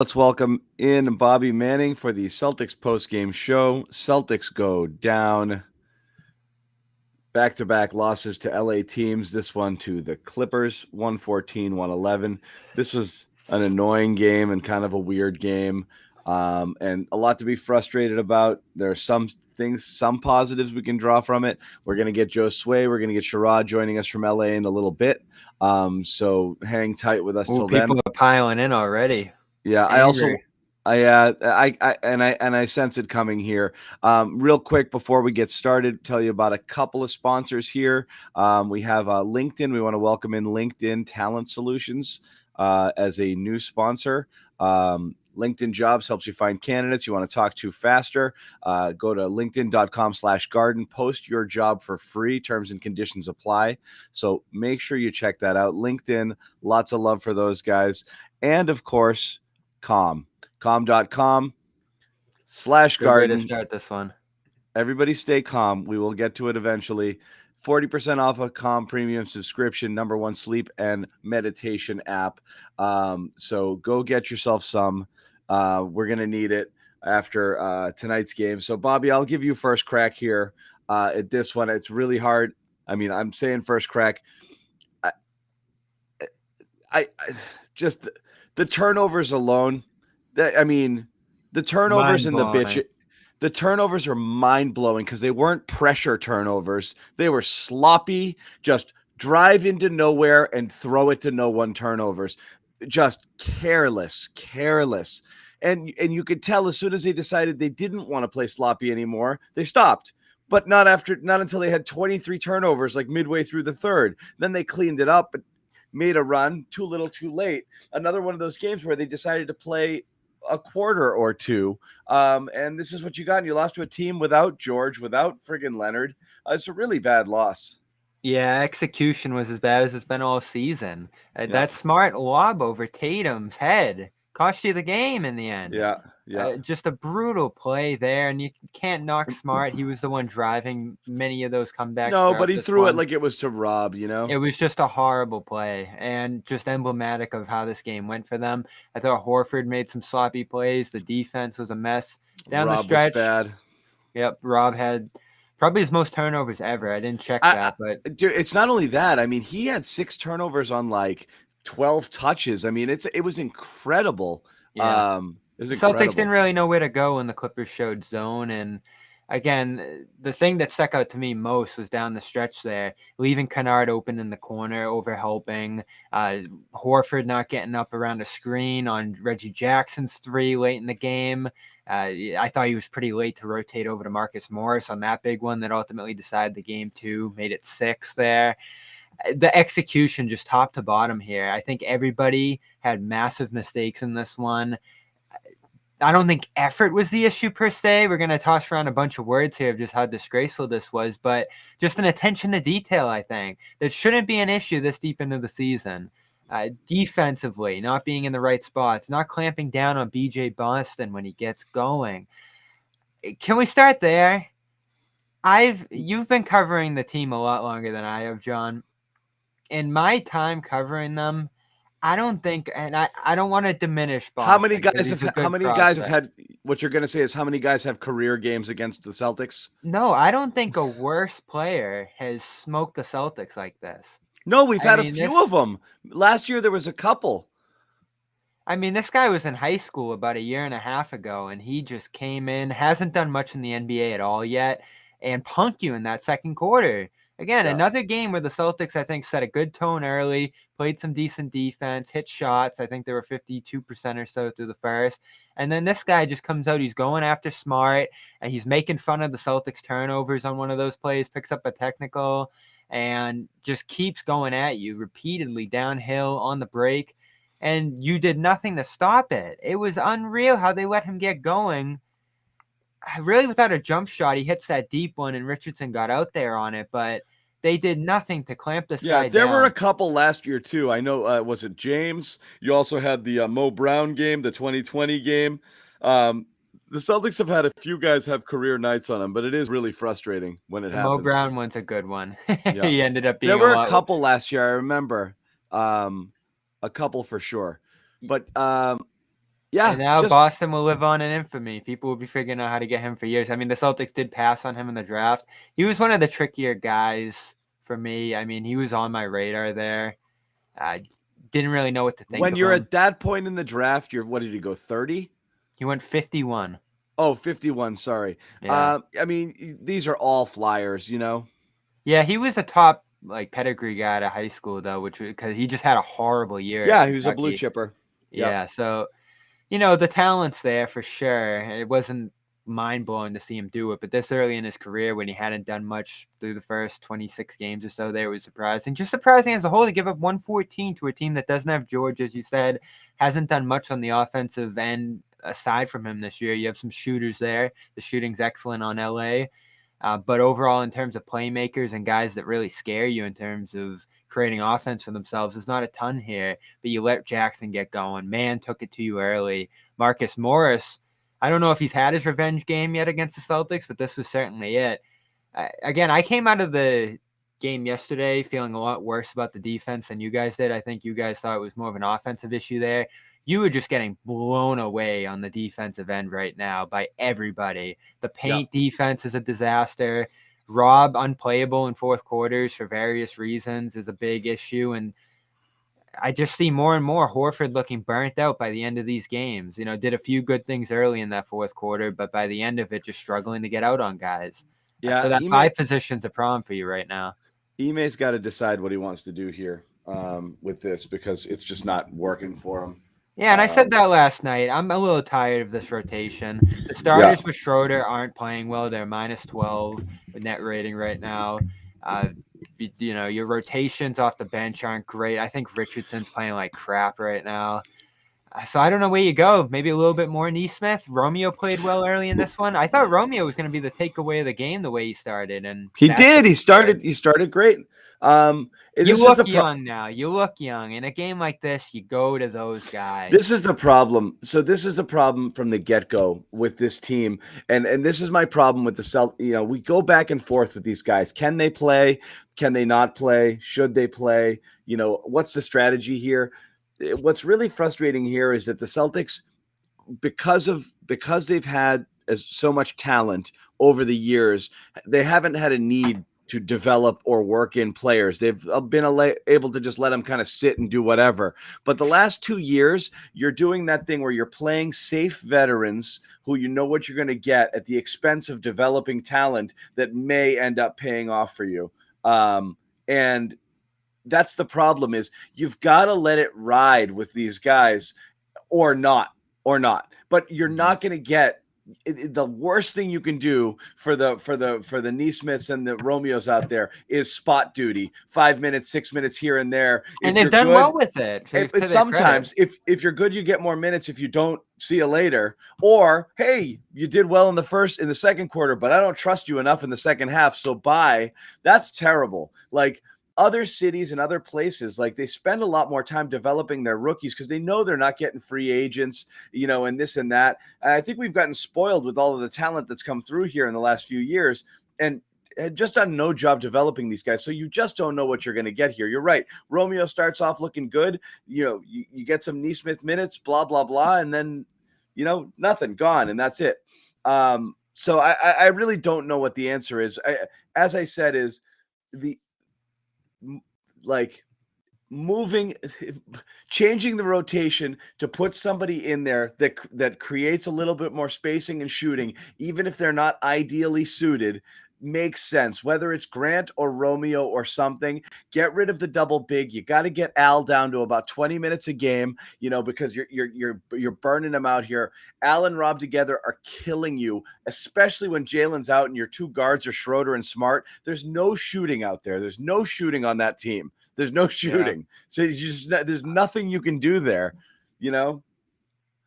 Let's welcome in Bobby Manning for the Celtics postgame show. Celtics go down. Back-to-back losses to LA teams. This one to the Clippers, 114-111. This was an annoying game and kind of a weird game, and a lot to be frustrated about. There are some things, some positives we can draw from it. We're going to get Josue. We're going to get Sherrod joining us from LA in a little bit. So hang tight with us till then. People are piling in already. Yeah, Angry. I sense it coming here. Real quick before we get started, tell you about a couple of sponsors here. We have LinkedIn. We want to welcome in LinkedIn Talent Solutions as a new sponsor. LinkedIn Jobs helps you find candidates you want to talk to faster. Go to linkedin.com/garden. Post your job for free. Terms and conditions apply. So make sure you check that out. LinkedIn, lots of love for those guys. And of course, com.com/garden. Good way to start this one. Everybody stay calm. We will get to it eventually. 40% off a Calm premium subscription, #1 sleep and meditation app. So go get yourself some. We're going to need it after tonight's game. So, Bobby, I'll give you first crack here at this one. It's really hard. I mean, I'm saying first crack. I just the turnovers alone. The turnovers and the turnovers are mind-blowing because they weren't pressure turnovers. They were sloppy, just drive into nowhere and throw it to no one turnovers. Just careless. And you could tell as soon as they decided they didn't want to play sloppy anymore, they stopped. But not until they had 23 turnovers, like midway through the third. Then they cleaned it up, but made a run too little too late. Another one of those games where they decided to play a quarter or two. And this is what you got. And you lost to a team without George, without friggin' Leonard. It's a really bad loss. Yeah, execution was as bad as it's been all season. That smart lob over Tatum's head cost you the game in the end. Yeah. Just a brutal play there, and you can't knock Smart. He was the one driving many of those comebacks. No, but he threw it like it was to Rob, It was just a horrible play and just emblematic of how this game went for them. I thought Horford made some sloppy plays. The defense was a mess down the stretch. Was bad. Yep, Rob had probably his most turnovers ever. I didn't check that, but dude, it's not only that. I mean, he had 6 turnovers on like 12 touches. I mean, it was incredible. Yeah. The Celtics didn't really know where to go when the Clippers showed zone. And again, the thing that stuck out to me most was down the stretch there, leaving Kennard open in the corner, overhelping, Horford not getting up around a screen on Reggie Jackson's 3 late in the game. I thought he was pretty late to rotate over to Marcus Morris on that big one that ultimately decided the game too, made it 6 there. The execution just top to bottom here. I think everybody had massive mistakes in this one. I don't think effort was the issue per se. We're going to toss around a bunch of words here of just how disgraceful this was, but just an attention to detail, I think. That shouldn't be an issue this deep into the season. Defensively, not being in the right spots, not clamping down on BJ Boston when he gets going. Can we start there? You've been covering the team a lot longer than I have, John. In my time covering them, I don't think, and I don't want to diminish Boston. How many guys have had, what you're going to say is how many guys have career games against the Celtics? No, I don't think a worse player has smoked the Celtics like this. No, we've had a few of them. Last year, there was a couple. I mean, this guy was in high school about a year and a half ago, and he just came in, hasn't done much in the NBA at all yet, and punked you in that second quarter. Again, another game where the Celtics, I think, set a good tone early, played some decent defense, hit shots. I think they were 52% or so through the first. And then this guy just comes out. He's going after Smart, and he's making fun of the Celtics turnovers on one of those plays, picks up a technical, and just keeps going at you repeatedly downhill on the break. And you did nothing to stop it. It was unreal how they let him get going. Really, without a jump shot, he hits that deep one, and Richardson got out there on it, but they did nothing to clamp this guy down. There were a couple last year, too. I know, was it James? You also had the Mo Brown game, the 2020 game. The Celtics have had a few guys have career nights on them, but it is really frustrating when it happens. Mo Brown one's a good one. He ended up being There were a couple last year, I remember. A couple for sure. But Yeah. And now Boston will live on in infamy. People will be figuring out how to get him for years. I mean, the Celtics did pass on him in the draft. He was one of the trickier guys for me. I mean, he was on my radar there. I didn't really know what to think when of you're him. at that point in the draft, what did he go, 30? He went 51. Oh, 51, sorry. Yeah. I mean, these are all flyers, you know? Yeah, he was a top pedigree guy out of high school though, because he just had a horrible year at Yeah, he was a blue Kentucky. chipper. Yeah, so the talent's there for sure. It wasn't mind-blowing to see him do it, but this early in his career when he hadn't done much through the first 26 games or so there was surprising. Just surprising as a whole to give up 114 to a team that doesn't have George, as you said, hasn't done much on the offensive end aside from him this year. You have some shooters there. The shooting's excellent on LA. But overall, in terms of playmakers and guys that really scare you in terms of creating offense for themselves, there's not a ton here. But you let Jackson get going. Man took it to you early. Marcus Morris, I don't know if he's had his revenge game yet against the Celtics, but this was certainly it. Again, I came out of the game yesterday feeling a lot worse about the defense than you guys did. I think you guys thought it was more of an offensive issue there. You were just getting blown away on the defensive end right now by everybody. The paint defense is a disaster. Rob unplayable in fourth quarters for various reasons is a big issue. And I just see more and more Horford looking burnt out by the end of these games. Did a few good things early in that fourth quarter, but by the end of it, just struggling to get out on guys. Yeah, so that five position's a problem for you right now. Ime's got to decide what he wants to do here with this because it's just not working for him. Yeah, and I said that last night. I'm a little tired of this rotation. The starters with Schroeder aren't playing well. They're minus 12 with net rating right now. Your rotations off the bench aren't great. I think Richardson's playing like crap right now. So I don't know where you go. Maybe a little bit more Nesmith. Romeo played well early in this one. I thought Romeo was going to be the takeaway of the game the way he started, and he did. He started great. You look young now. You look young. In a game like this, you go to those guys. This is the problem. So this is the problem from the get-go with this team. And this is my problem with the Celtics. We go back and forth with these guys. Can they play? Can they not play? Should they play? What's the strategy here? What's really frustrating here is that the Celtics, because they've had so much talent over the years, they haven't had a need to develop or work in players. They've been able to just let them kind of sit and do whatever. But the last 2 years, you're doing that thing where you're playing safe veterans who you know what you're going to get at the expense of developing talent that may end up paying off for you. And that's the problem is you've got to let it ride with these guys or not. But you're not going to get the worst thing you can do for the Nesmiths and the Romeos out there is spot duty, 5 minutes, 6 minutes here and there. And they've done well with it. Sometimes if you're good, you get more minutes. If you don't, see you later. Or, hey, you did well in the second quarter, but I don't trust you enough in the second half. So bye. That's terrible. Like other cities and other places, like they spend a lot more time developing their rookies because they know they're not getting free agents, and this and that. And I think we've gotten spoiled with all of the talent that's come through here in the last few years and had just done no job developing these guys. So you just don't know what you're going to get here. You're right. Romeo starts off looking good. You get some Nesmith minutes, blah, blah, blah. And then, nothing, gone. And that's it. So I really don't know what the answer is. As I said, is changing the rotation to put somebody in there that creates a little bit more spacing and shooting, even if they're not ideally suited, makes sense. Whether it's Grant or Romeo or something, get rid of the double big. You got to get Al down to about 20 minutes a game, because you're burning them out here. Al and Rob together are killing you, especially when Jaylen's out and your two guards are Schroeder and Smart. There's no shooting out there. There's no shooting on that team. There's no shooting. So there's nothing you can do there,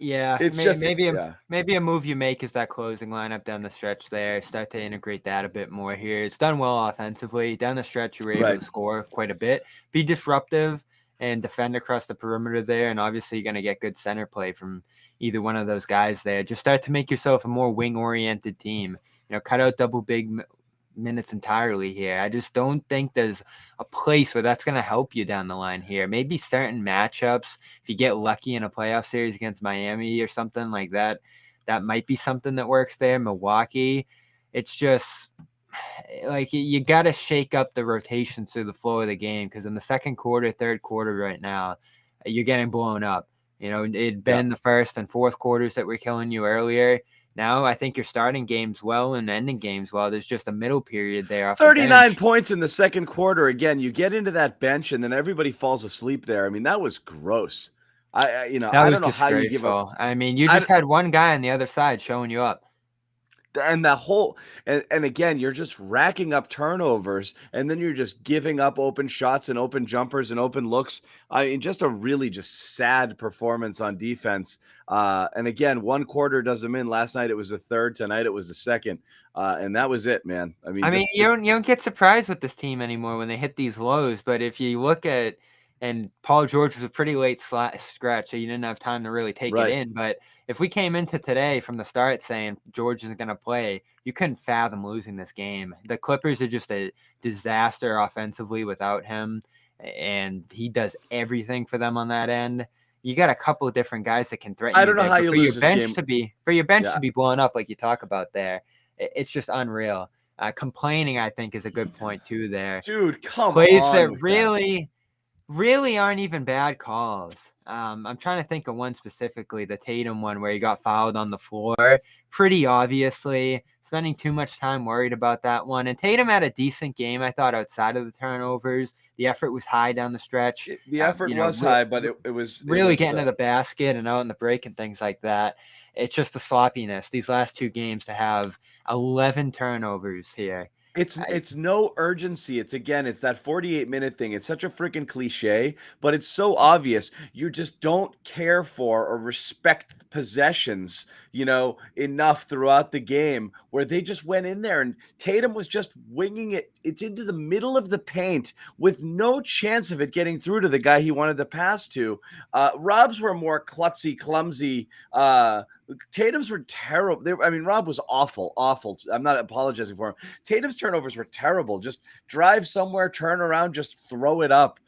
Yeah, it's maybe a move you make is that closing lineup down the stretch there. Start to integrate that a bit more here. It's done well offensively. Down the stretch, you were able to score quite a bit, be disruptive, and defend across the perimeter there. And obviously, you're going to get good center play from either one of those guys there. Just start to make yourself a more wing-oriented team. Cut out double big minutes entirely here. I just don't think there's a place where that's going to help you down the line here. Maybe certain matchups, if you get lucky in a playoff series against Miami or something like that, that might be something that works there. Milwaukee, it's just like you got to shake up the rotations through the flow of the game, because in the second quarter, third quarter right now, you're getting blown up. It'd been the first and fourth quarters that were killing you earlier. Now I think you're starting games well and ending games well. There's just a middle period there. 39 points in the second quarter. Again, you get into that bench and then everybody falls asleep there. I mean, that was gross. I don't know how you give up. I mean, you just had one guy on the other side showing you up. And the whole and again, you're just racking up turnovers, and then you're just giving up open shots and open jumpers and open looks. I mean, just a really just sad performance on defense. And again, one quarter does them in. Last night it was the third. Tonight it was the second. And that was it, man. I mean, you don't get surprised with this team anymore when they hit these lows. But if you look at, and Paul George was a pretty late scratch, so you didn't have time to really take it in. But if we came into today from the start saying George isn't going to play, you couldn't fathom losing this game. The Clippers are just a disaster offensively without him, and he does everything for them on that end. You got a couple of different guys that can threaten. I don't know how you lose this game. For your bench to be blown up like you talk about there, it's just unreal. Complaining, I think, is a good point too there. Dude, come Plays on. Plays that really aren't even bad calls. I'm trying to think of one specifically, the Tatum one where he got fouled on the floor. Pretty obviously. Spending too much time worried about that one. And Tatum had a decent game, I thought, outside of the turnovers. The effort was high down the stretch. The effort was high, but it was really getting to the basket and out in the break and things like that. It's just the sloppiness these last two games to have 11 turnovers here. It's no urgency. It's that 48-minute thing. It's such a freaking cliche, but it's so obvious. You just don't care for or respect possessions, enough throughout the game, where they just went in there and Tatum was just winging it. It's into the middle of the paint with no chance of it getting through to the guy he wanted to pass to. Rob's were more klutzy, clumsy. Tatum's were terrible. Rob was awful. I'm not apologizing for him. Tatum's turnovers were terrible. Just drive somewhere, turn around, just throw it up.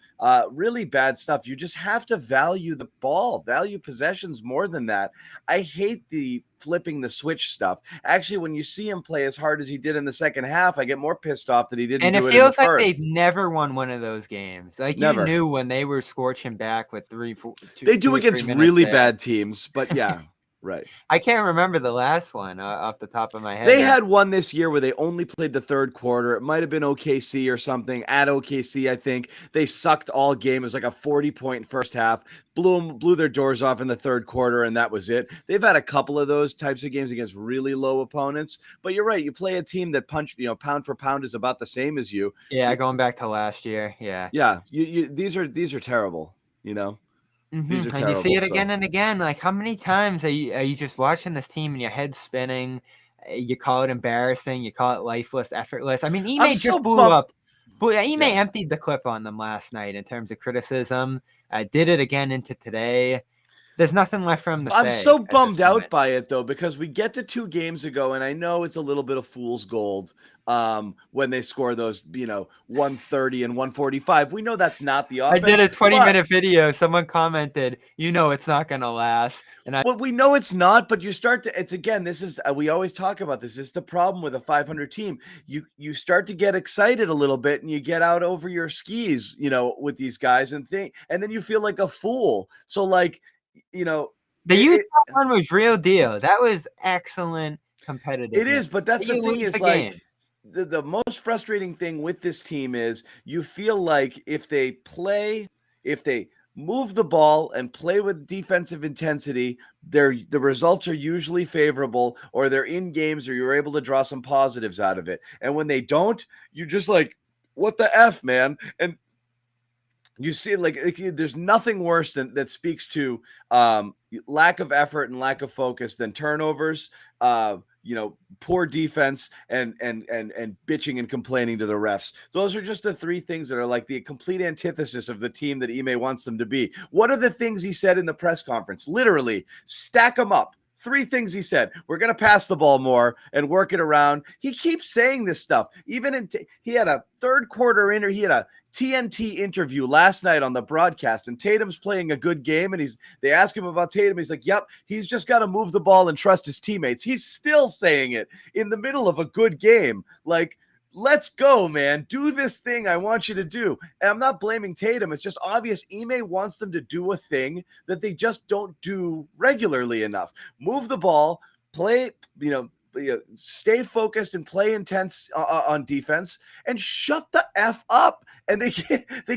Really bad stuff. You just have to value the ball, value possessions more than that. I hate the flipping the switch stuff. Actually, when you see him play as hard as he did in the second half, I get more pissed off that he didn't. And do it feels like they've never won one of those games. Like never. You knew when they were scorching back with 3, 4, 2. They do against really bad teams, but yeah. Right. I can't remember the last one off the top of my head. They had one this year where they only played the third quarter. It might have been OKC or something. At OKC, I think. They sucked all game. It was like a 40-point first half. Blew their doors off in the third quarter, and that was it. They've had a couple of those types of games against really low opponents. But you're right. You play a team that pound for pound is about the same as you. Yeah, going back to last year. Yeah. Yeah. These are terrible, Mm-hmm. And you see it again and again. Like, how many times are you just watching this team and your head's spinning? You call it embarrassing. You call it lifeless, effortless. I mean, Ime just blew up. Ime emptied the clip on them last night in terms of criticism. Did it again into today. There's nothing left for him to say. I'm so bummed out by it, though, because we get to 2 games ago, and I know it's a little bit of fool's gold when they score those, 130 and 145. We know that's not the offense. I did a 20-minute video. Someone commented, it's not going to last. Well, we know it's not, but you start to – it's again, this is we always talk about this. This is the problem with a 500 team. You start to get excited a little bit, and you get out over your skis, with these guys and then you feel like a fool. So, like – the Utah one was real deal. That was excellent competitive. It is, but that's the thing is like the most frustrating thing with this team is you feel like if they move the ball and play with defensive intensity, the results are usually favorable, or they're in games, or you're able to draw some positives out of it. And when they don't, you're just like, what the F, man? And you see, like there's nothing worse that speaks to lack of effort and lack of focus than turnovers, poor defense, and bitching and complaining to the refs. Those are just the 3 things that are like the complete antithesis of the team that Ime wants them to be. What are the things he said in the press conference? Literally, stack them up. 3 things he said. We're going to pass the ball more and work it around. He keeps saying this stuff. Even he had a third quarter he had a TNT interview last night on the broadcast, and Tatum's playing a good game, and they ask him about Tatum. He's like, yep, he's just got to move the ball and trust his teammates. He's still saying it in the middle of a good game. Like, let's go, man. Do this thing I want you to do. And I'm not blaming Tatum. It's just obvious Ime wants them to do a thing that they just don't do regularly enough. Move the ball, play, stay focused and play intense on defense, and shut the F up. And they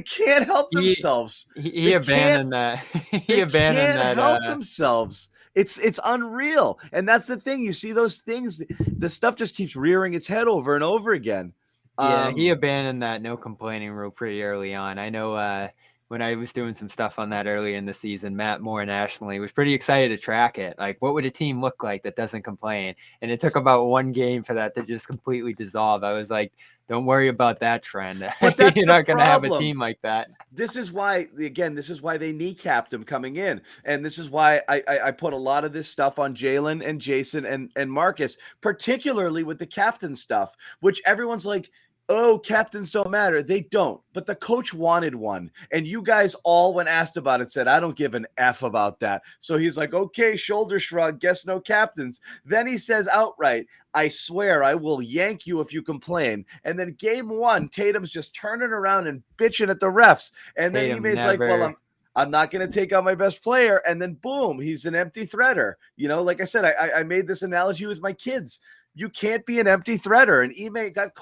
can't help themselves. He abandoned that. He abandoned that. Help themselves. It's unreal. And that's the thing. You see those things, the stuff just keeps rearing its head over and over again. Yeah, he abandoned that no complaining rule pretty early on. I know when I was doing some stuff on that earlier in the season, Matt Moore nationally was pretty excited to track it. Like, what would a team look like that doesn't complain? And it took about one game for that to just completely dissolve. I was like, don't worry about that trend. But that's You're not going to have a team like that. This is why they kneecapped him coming in. And this is why I put a lot of this stuff on Jaylen and Jason and Marcus, particularly with the captain stuff, which everyone's like, oh, captains don't matter. They don't. But the coach wanted one. And you guys all, when asked about it, said, I don't give an F about that. So he's like, okay, shoulder shrug, guess no captains. Then he says outright, I swear I will yank you if you complain. And then game 1, Tatum's just turning around and bitching at the refs. And then Ime's like, well, I'm not going to take out my best player. And then boom, he's an empty threader. Like I said, I made this analogy with my kids. You can't be an empty threader. And Ime got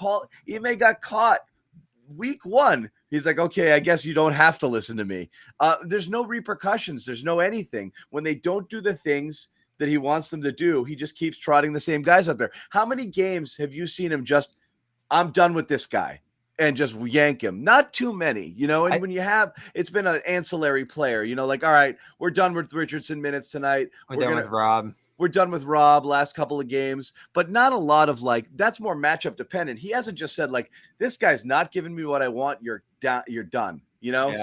caught week 1. He's like, okay, I guess you don't have to listen to me. There's no repercussions. There's no anything. When they don't do the things that he wants them to do, he just keeps trotting the same guys out there. How many games have you seen him just, I'm done with this guy, and just yank him? Not too many, and when you have, it's been an ancillary player, like, all right, we're done with Richardson minutes tonight. We're done with Rob. We're done with Rob last couple of games, but not a lot of that's more matchup dependent. He hasn't just said this guy's not giving me what I want. You're done,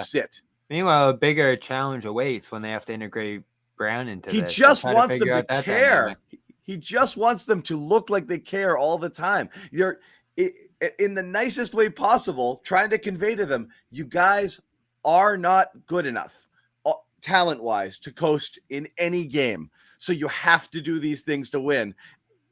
sit. Meanwhile, a bigger challenge awaits when they have to integrate Brown into this. He just wants them to care. He just wants them to look like they care all the time. You're in the nicest way possible, trying to convey to them, you guys are not good enough talent-wise to coast in any game. So you have to do these things to win.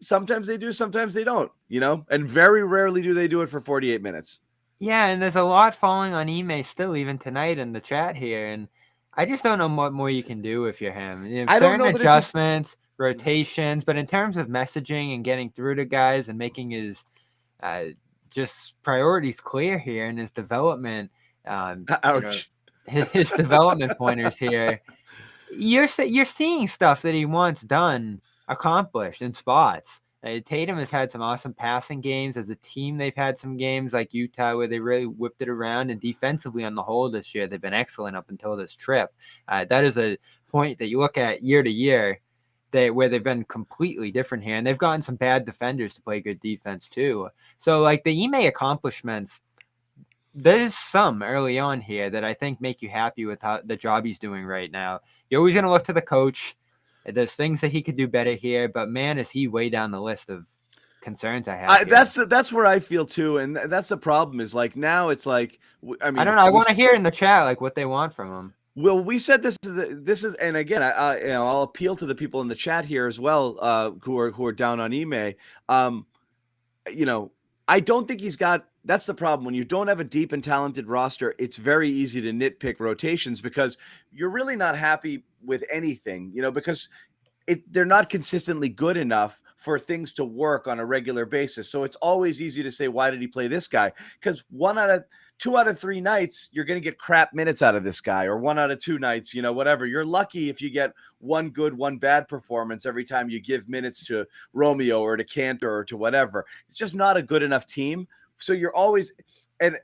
Sometimes they do, sometimes they don't, and very rarely do they do it for 48 minutes. Yeah, and there's a lot falling on Ime still, even tonight in the chat here. And I just don't know what more you can do if you're him. Certain adjustments, rotations, but in terms of messaging and getting through to guys and making his just priorities clear here in his development, ouch. His development pointers here. You're seeing stuff that he wants done, accomplished in spots. Tatum has had some awesome passing games. As a team, they've had some games like Utah where they really whipped it around. And defensively on the whole this year, they've been excellent up until this trip. That is a point that you look at year to year where they've been completely different here. And they've gotten some bad defenders to play good defense too. So the Ime accomplishments, there's some early on here that I think make you happy with the job he's doing right now. You're always going to look to the coach. There's things that he could do better here, but man, is he way down the list of concerns I have. That's where I feel too, and that's the problem. Is now it's I don't know. I want to hear in the chat what they want from him. Well, we said this is, and again, I'll appeal to the people in the chat here as well, who are down on Ime. I don't think he's got. That's the problem. When you don't have a deep and talented roster, it's very easy to nitpick rotations because you're really not happy with anything, because they're not consistently good enough for things to work on a regular basis. So it's always easy to say, why did he play this guy? Because 2 out of 3 nights, you're going to get crap minutes out of this guy, or 1 out of 2 nights, whatever. You're lucky if you get 1 good, 1 bad performance every time you give minutes to Romeo or to Cantor or to whatever. It's just not a good enough team. So you're always, and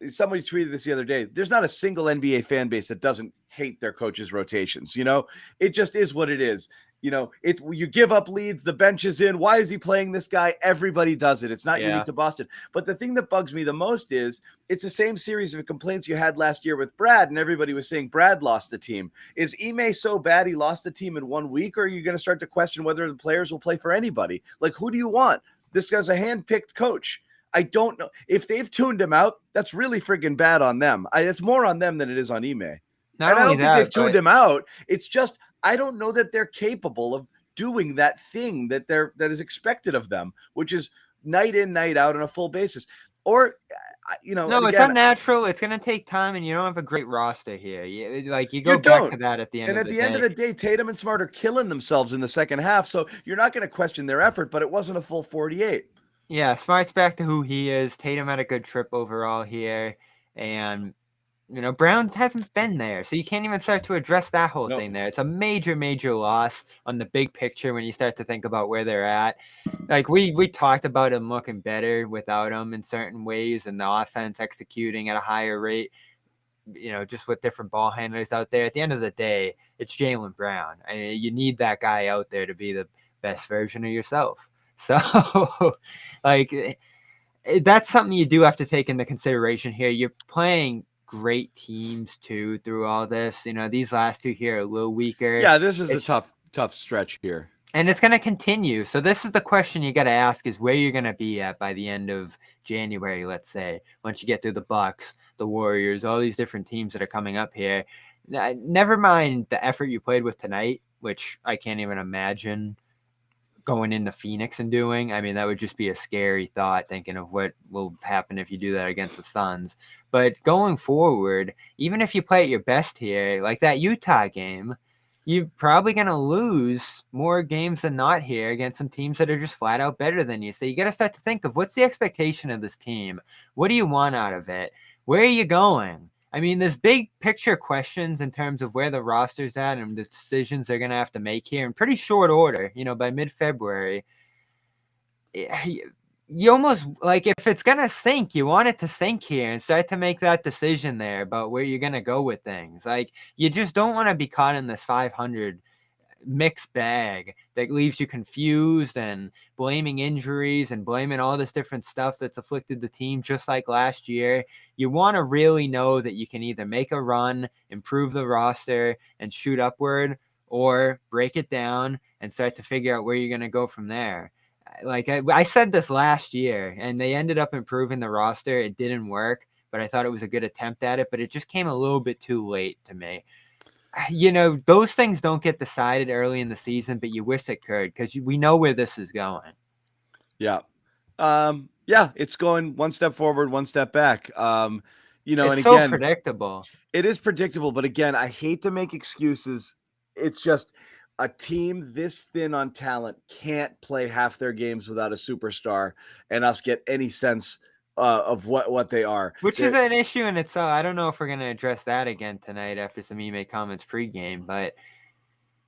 somebody tweeted this the other day, there's not a single NBA fan base that doesn't hate their coaches' rotations. It just is what it is. You give up leads, the bench is in. Why is he playing this guy? Everybody does it. It's not unique to Boston. But the thing that bugs me the most is it's the same series of complaints you had last year with Brad, and everybody was saying Brad lost the team. Is Ime so bad he lost the team in 1 week, or are you going to start to question whether the players will play for anybody? Like, who do you want? This guy's a hand-picked coach. I don't know. If they've tuned him out, that's really friggin' bad on them. It's more on them than it is on Ime. I don't think they've tuned him out. It's just I don't know that they're capable of doing that thing that is expected of them, which is night in, night out on a full basis. Or, no, it's unnatural. It's going to take time, and you don't have a great roster here. You go back to that at the end. And at the end of the day, Tatum and Smart are killing themselves in the second half, so you're not going to question their effort. But it wasn't a full 48. Yeah, Smart's back to who he is. Tatum had a good trip overall here, and Brown hasn't been there, so you can't even start to address that whole thing there. It's a major, major loss on the big picture when you start to think about where they're at. Like we talked about him looking better without him in certain ways, and the offense executing at a higher rate, just with different ball handlers out there. At the end of the day, it's Jaylen Brown. You need that guy out there to be the best version of yourself. So, that's something you do have to take into consideration here. You're playing great teams too through all this. These last two here are a little weaker. Yeah, this is a tough stretch here. And it's going to continue. So this is the question you got to ask is where you're going to be at by the end of January, let's say, once you get through the Bucks, the Warriors, all these different teams that are coming up here. Never mind the effort you played with tonight, which I can't even imagine going into Phoenix and doing. I mean, that would just be a scary thought, thinking of what will happen if you do that against the Suns. But going forward, even if you play at your best here, like that Utah game, you're probably going to lose more games than not here against some teams that are just flat out better than you. So you got to start to think of what's the expectation of this team? What do you want out of it? Where are you going? I mean, there's big picture questions in terms of where the roster's at and the decisions they're going to have to make here in pretty short order, by mid-February. You almost, if it's going to sink, you want it to sink here and start to make that decision there about where you're going to go with things. You just don't want to be caught in this 500 mixed bag that leaves you confused and blaming injuries and blaming all this different stuff that's afflicted the team, just like last year. You want to really know that you can either make a run, improve the roster, and shoot upward, or break it down and start to figure out where you're going to go from there. I said this last year, and they ended up improving the roster. It didn't work, but I thought it was a good attempt at it, but it just came a little bit too late to me. Those things don't get decided early in the season, but you wish it could, because we know where this is going. Yeah. It's going one step forward, one step back. It's and again, so predictable. It is predictable, but again, I hate to make excuses. It's just a team this thin on talent can't play half their games without a superstar and us get any sense of what they are. Which is an issue in itself. I don't know if we're going to address that again tonight after some Ime comments pregame, but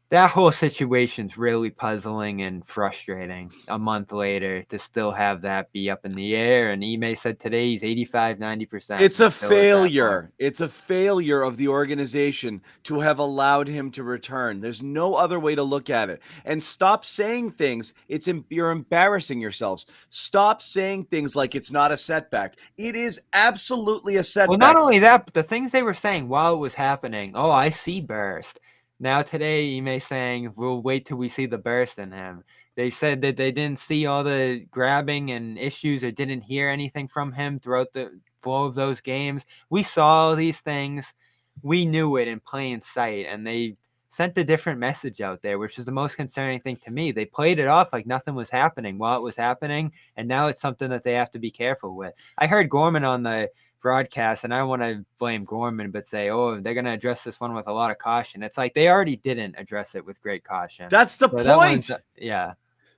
that whole situation's really puzzling and frustrating a month later to still have that be up in the air. And Ime said today he's 85-90%. It's a failure. It's a failure of the organization to have allowed him to return. There's no other way to look at it. And stop saying things. You're embarrassing yourselves. Stop saying things like it's not a setback. It is absolutely a setback. Well, not only that, but the things they were saying while it was happening. Oh, I see burst. Now today, Ime saying we'll wait till we see the burst in him. They said that they didn't see all the grabbing and issues or didn't hear anything from him throughout the flow of those games. We saw all these things. We knew it in plain sight, and they sent a different message out there, which is the most concerning thing to me. They played it off like nothing was happening while it was happening, and now it's something that they have to be careful with. I heard Gorman on the broadcast, and I don't want to blame Gorman, but say, oh, they're going to address this one with a lot of caution. It's like they already didn't address it with great caution. That's the point.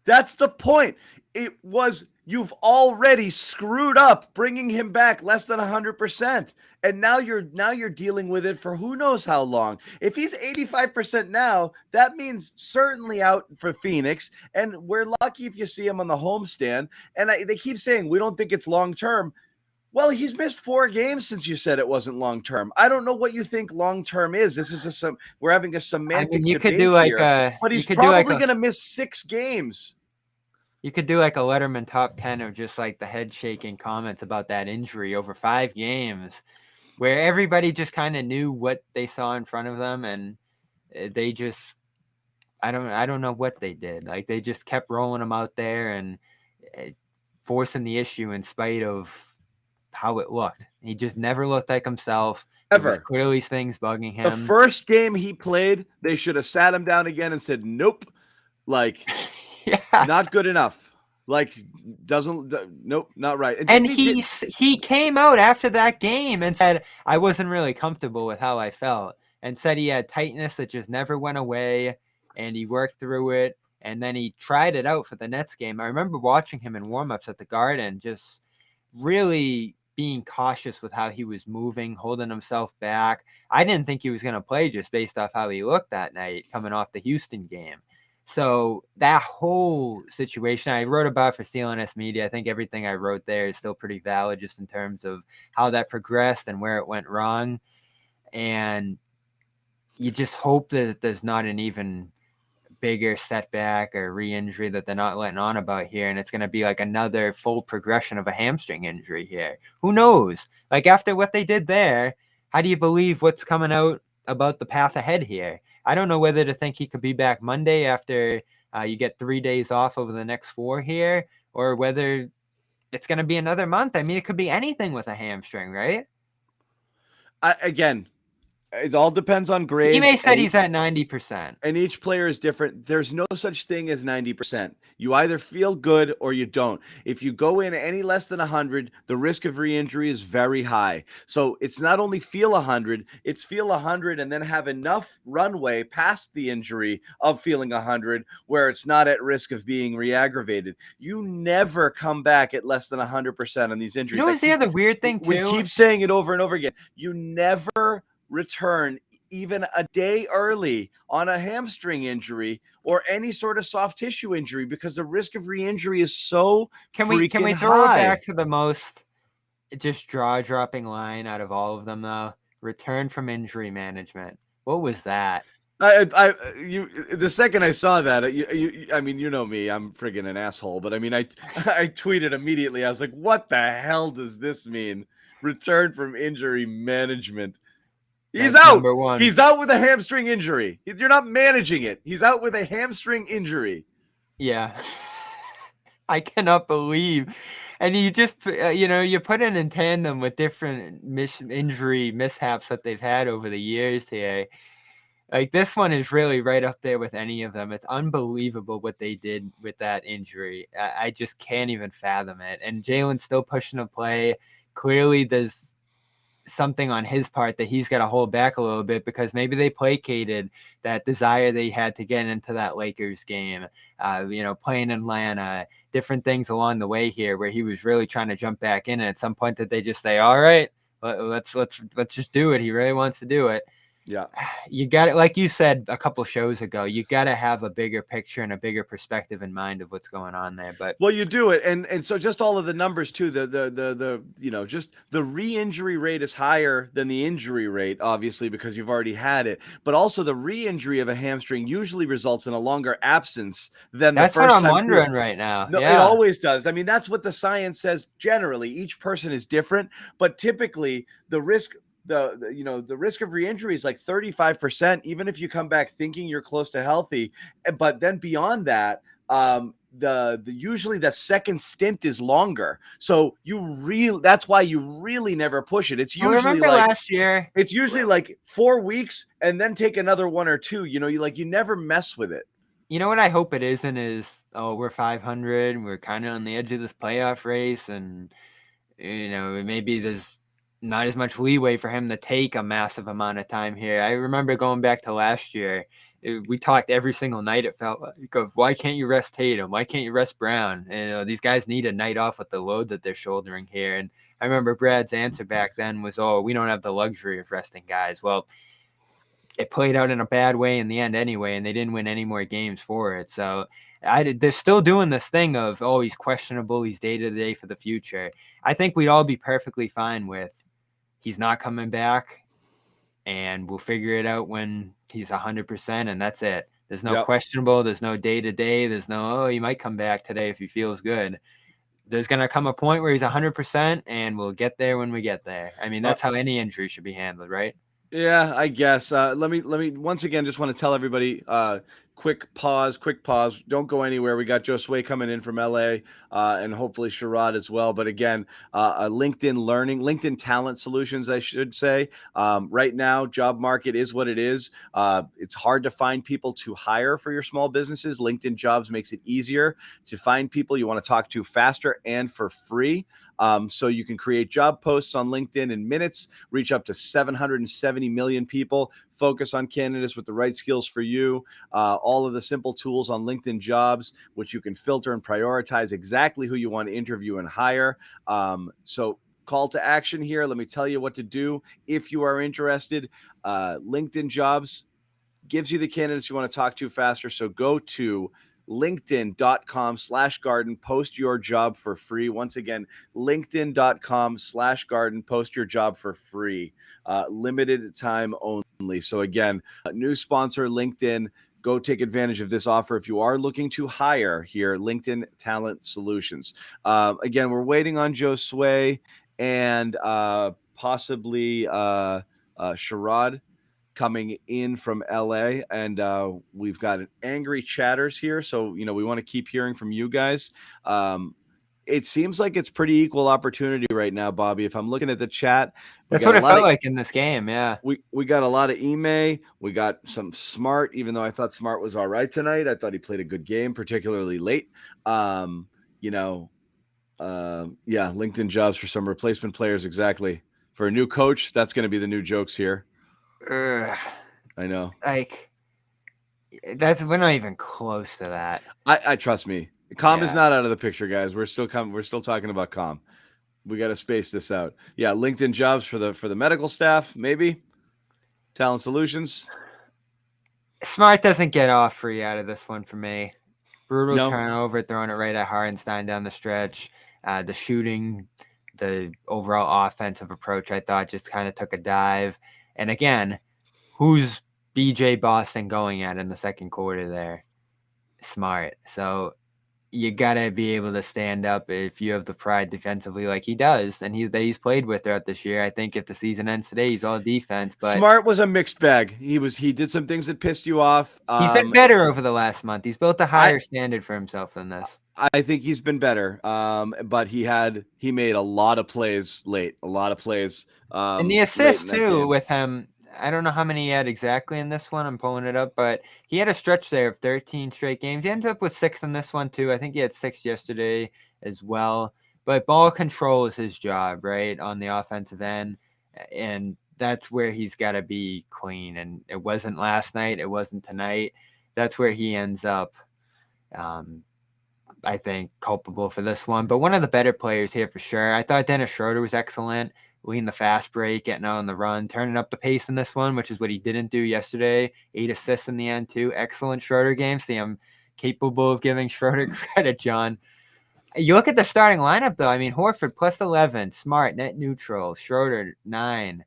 That's the point. It was, you've already screwed up bringing him back less than 100%. And now you're dealing with it for who knows how long. If he's 85% now, that means certainly out for Phoenix. And we're lucky if you see him on the homestand. And they keep saying, we don't think it's long-term. Well, he's missed 4 games since you said it wasn't long term. I don't know what you think long term is. This is we're having a semantic you could debate do like here, but he's probably going to miss 6 games. You could do like a Letterman top 10 of just like the head shaking comments about that injury over 5 games, where everybody just kind of knew what they saw in front of them, and they just, I don't know what they did. Like they just kept rolling him out there and forcing the issue in spite of how it looked. He just never looked like himself. There was clearly things bugging him. The first game he played, they should have sat him down again and said, nope, like, not good enough. Like, nope, not right. And he came out after that game and said, I wasn't really comfortable with how I felt, and said he had tightness that just never went away, and he worked through it, and then he tried it out for the Nets game. I remember watching him in warmups at the Garden, just really being cautious with how he was moving, holding himself back. I didn't think he was going to play just based off how he looked that night coming off the Houston game. So that whole situation I wrote about for CLNS Media. I think everything I wrote there is still pretty valid just in terms of how that progressed and where it went wrong. And you just hope that there's not an even bigger setback or re-injury that they're not letting on about here, and it's going to be like another full progression of a hamstring injury here. Who knows? Like after what they did there, how do you believe what's coming out about the path ahead here? I don't know whether to think he could be back Monday after you get 3 days off over the next 4 here, or whether it's going to be another month. I mean, it could be anything with a hamstring, right? Again, it all depends on grades. Ime said he's at 90%. And each player is different. There's no such thing as 90%. You either feel good or you don't. If you go in any less than 100, the risk of re-injury is very high. So it's not only feel 100, it's feel 100 and then have enough runway past the injury of feeling 100 where it's not at risk of being re-aggravated. You never come back at less than 100% on these injuries. You know what's the other weird thing too? We keep saying it over and over again. You never return even a day early on a hamstring injury or any sort of soft tissue injury because the risk of re-injury is so can we throw high. It back to the most just jaw-dropping line out of all of them though? Return from injury management. What was that? The second I saw that, I mean, you know me, I'm friggin' an asshole, but I mean, I tweeted immediately. I was like, what the hell does this mean? Return from injury management. He's out. He's out with a hamstring injury. You're not managing it. He's out with a hamstring injury. Yeah. I cannot believe. And you just, you put it in tandem with different injury mishaps that they've had over the years here. Like this one is really right up there with any of them. It's unbelievable what they did with that injury. I just can't even fathom it. And Jaylen's still pushing to play. Clearly there's something on his part that he's got to hold back a little bit because maybe they placated that desire they had to get into that Lakers game, playing in Atlanta, different things along the way here where he was really trying to jump back in. And at some point did they just say, all right, let's just do it. He really wants to do it. Yeah. You got it. Like you said a couple shows ago, you got to have a bigger picture and a bigger perspective in mind of what's going on there. But well, you do it. And so just all of the numbers too, just the re-injury rate is higher than the injury rate, obviously, because you've already had it. But also the re-injury of a hamstring usually results in a longer absence than the first time. That's what I'm wondering right now. No, yeah. It always does. I mean, that's what the science says generally. Each person is different, but typically the risk the risk of re-injury is like 35%, even if you come back thinking you're close to healthy. But then beyond that, usually the second stint is longer. So that's why you really never push it. It's usually like last year. It's usually like 4 weeks and then take another 1 or 2. You never mess with it. You know what I hope it isn't is, we're 500. We're kind of on the edge of this playoff race. And, maybe there's not as much leeway for him to take a massive amount of time here. I remember going back to last year, we talked every single night. It felt like, of why can't you rest Tatum? Why can't you rest Brown? And these guys need a night off with the load that they're shouldering here. And I remember Brad's answer back then was, we don't have the luxury of resting guys. Well, it played out in a bad way in the end anyway, and they didn't win any more games for it. So they're still doing this thing of, oh, he's questionable, he's day-to-day for the future. I think we'd all be perfectly fine with he's not coming back, and we'll figure it out when he's 100%, and that's it. There's no questionable, there's no day-to-day, there's no, oh, he might come back today if he feels good. There's going to come a point where he's 100%, and we'll get there when we get there. I mean, that's how any injury should be handled, right? Yeah, I guess. Let me once again just want to tell everybody, quick pause. Don't go anywhere. We got Josue coming in from LA, and hopefully Sherrod as well. But again, LinkedIn Talent Solutions, I should say. Right now, job market is what it is. It's hard to find people to hire for your small businesses. LinkedIn Jobs makes it easier to find people you want to talk to faster and for free. So you can create job posts on LinkedIn in minutes, reach up to 770 million people, focus on candidates with the right skills for you. All of the simple tools on LinkedIn Jobs, which you can filter and prioritize exactly who you want to interview and hire. So call to action here. Let me tell you what to do if you are interested. LinkedIn Jobs gives you the candidates you want to talk to faster. So go to linkedin.com/garden, post your job for free. Once again, linkedin.com/garden, post your job for free. Limited time only. So again, new sponsor, LinkedIn. Go take advantage of this offer if you are looking to hire here, LinkedIn Talent Solutions. Again, we're waiting on Josue and possibly Sherrod coming in from LA, and we've got an angry chatters here. So, we want to keep hearing from you guys. It seems like it's pretty equal opportunity right now, Bobby. If I'm looking at the chat, that's what it felt like in this game. Yeah. We got a lot of Ime. We got some Smart, even though I thought Smart was all right tonight. I thought he played a good game, particularly late. LinkedIn Jobs for some replacement players. Exactly. For a new coach, that's going to be the new jokes here. I know. Like, we're not even close to that. I trust me. Calm is not out of the picture, guys. We're still talking about Calm. We got to space this out. Yeah, LinkedIn Jobs for the medical staff, maybe. Talent Solutions. Smart doesn't get off free out of this one for me. Brutal turnover, throwing it right at Hartenstein down the stretch. The shooting, the overall offensive approach, I thought just kind of took a dive. And again, who's BJ Boston going at in the second quarter there? Smart. So you got to be able to stand up if you have the pride defensively like he does, and he's played with throughout this year. I think if the season ends today, he's all defense. But Smart was a mixed bag. He did some things that pissed you off. He's been better over the last month. He's built a higher standard for himself than this. I think he's been better, but he made a lot of plays late, and the assist too with him. I don't know how many he had exactly in this one. I'm pulling it up, but he had a stretch there of 13 straight games. He ends up with 6 in this one too. I think he had 6 yesterday as well. But ball control is his job, right, on the offensive end, and that's where he's got to be clean. And it wasn't last night. It wasn't tonight. That's where he ends up. I think culpable for this one, but one of the better players here for sure. I thought Dennis Schroeder was excellent. Leading the fast break, getting out on the run, turning up the pace in this one, which is what he didn't do yesterday. 8 assists in the end, too. Excellent Schroeder game. See, I'm capable of giving Schroeder credit, John. You look at the starting lineup, though. I mean, Horford plus 11, Smart, net neutral, Schroeder 9.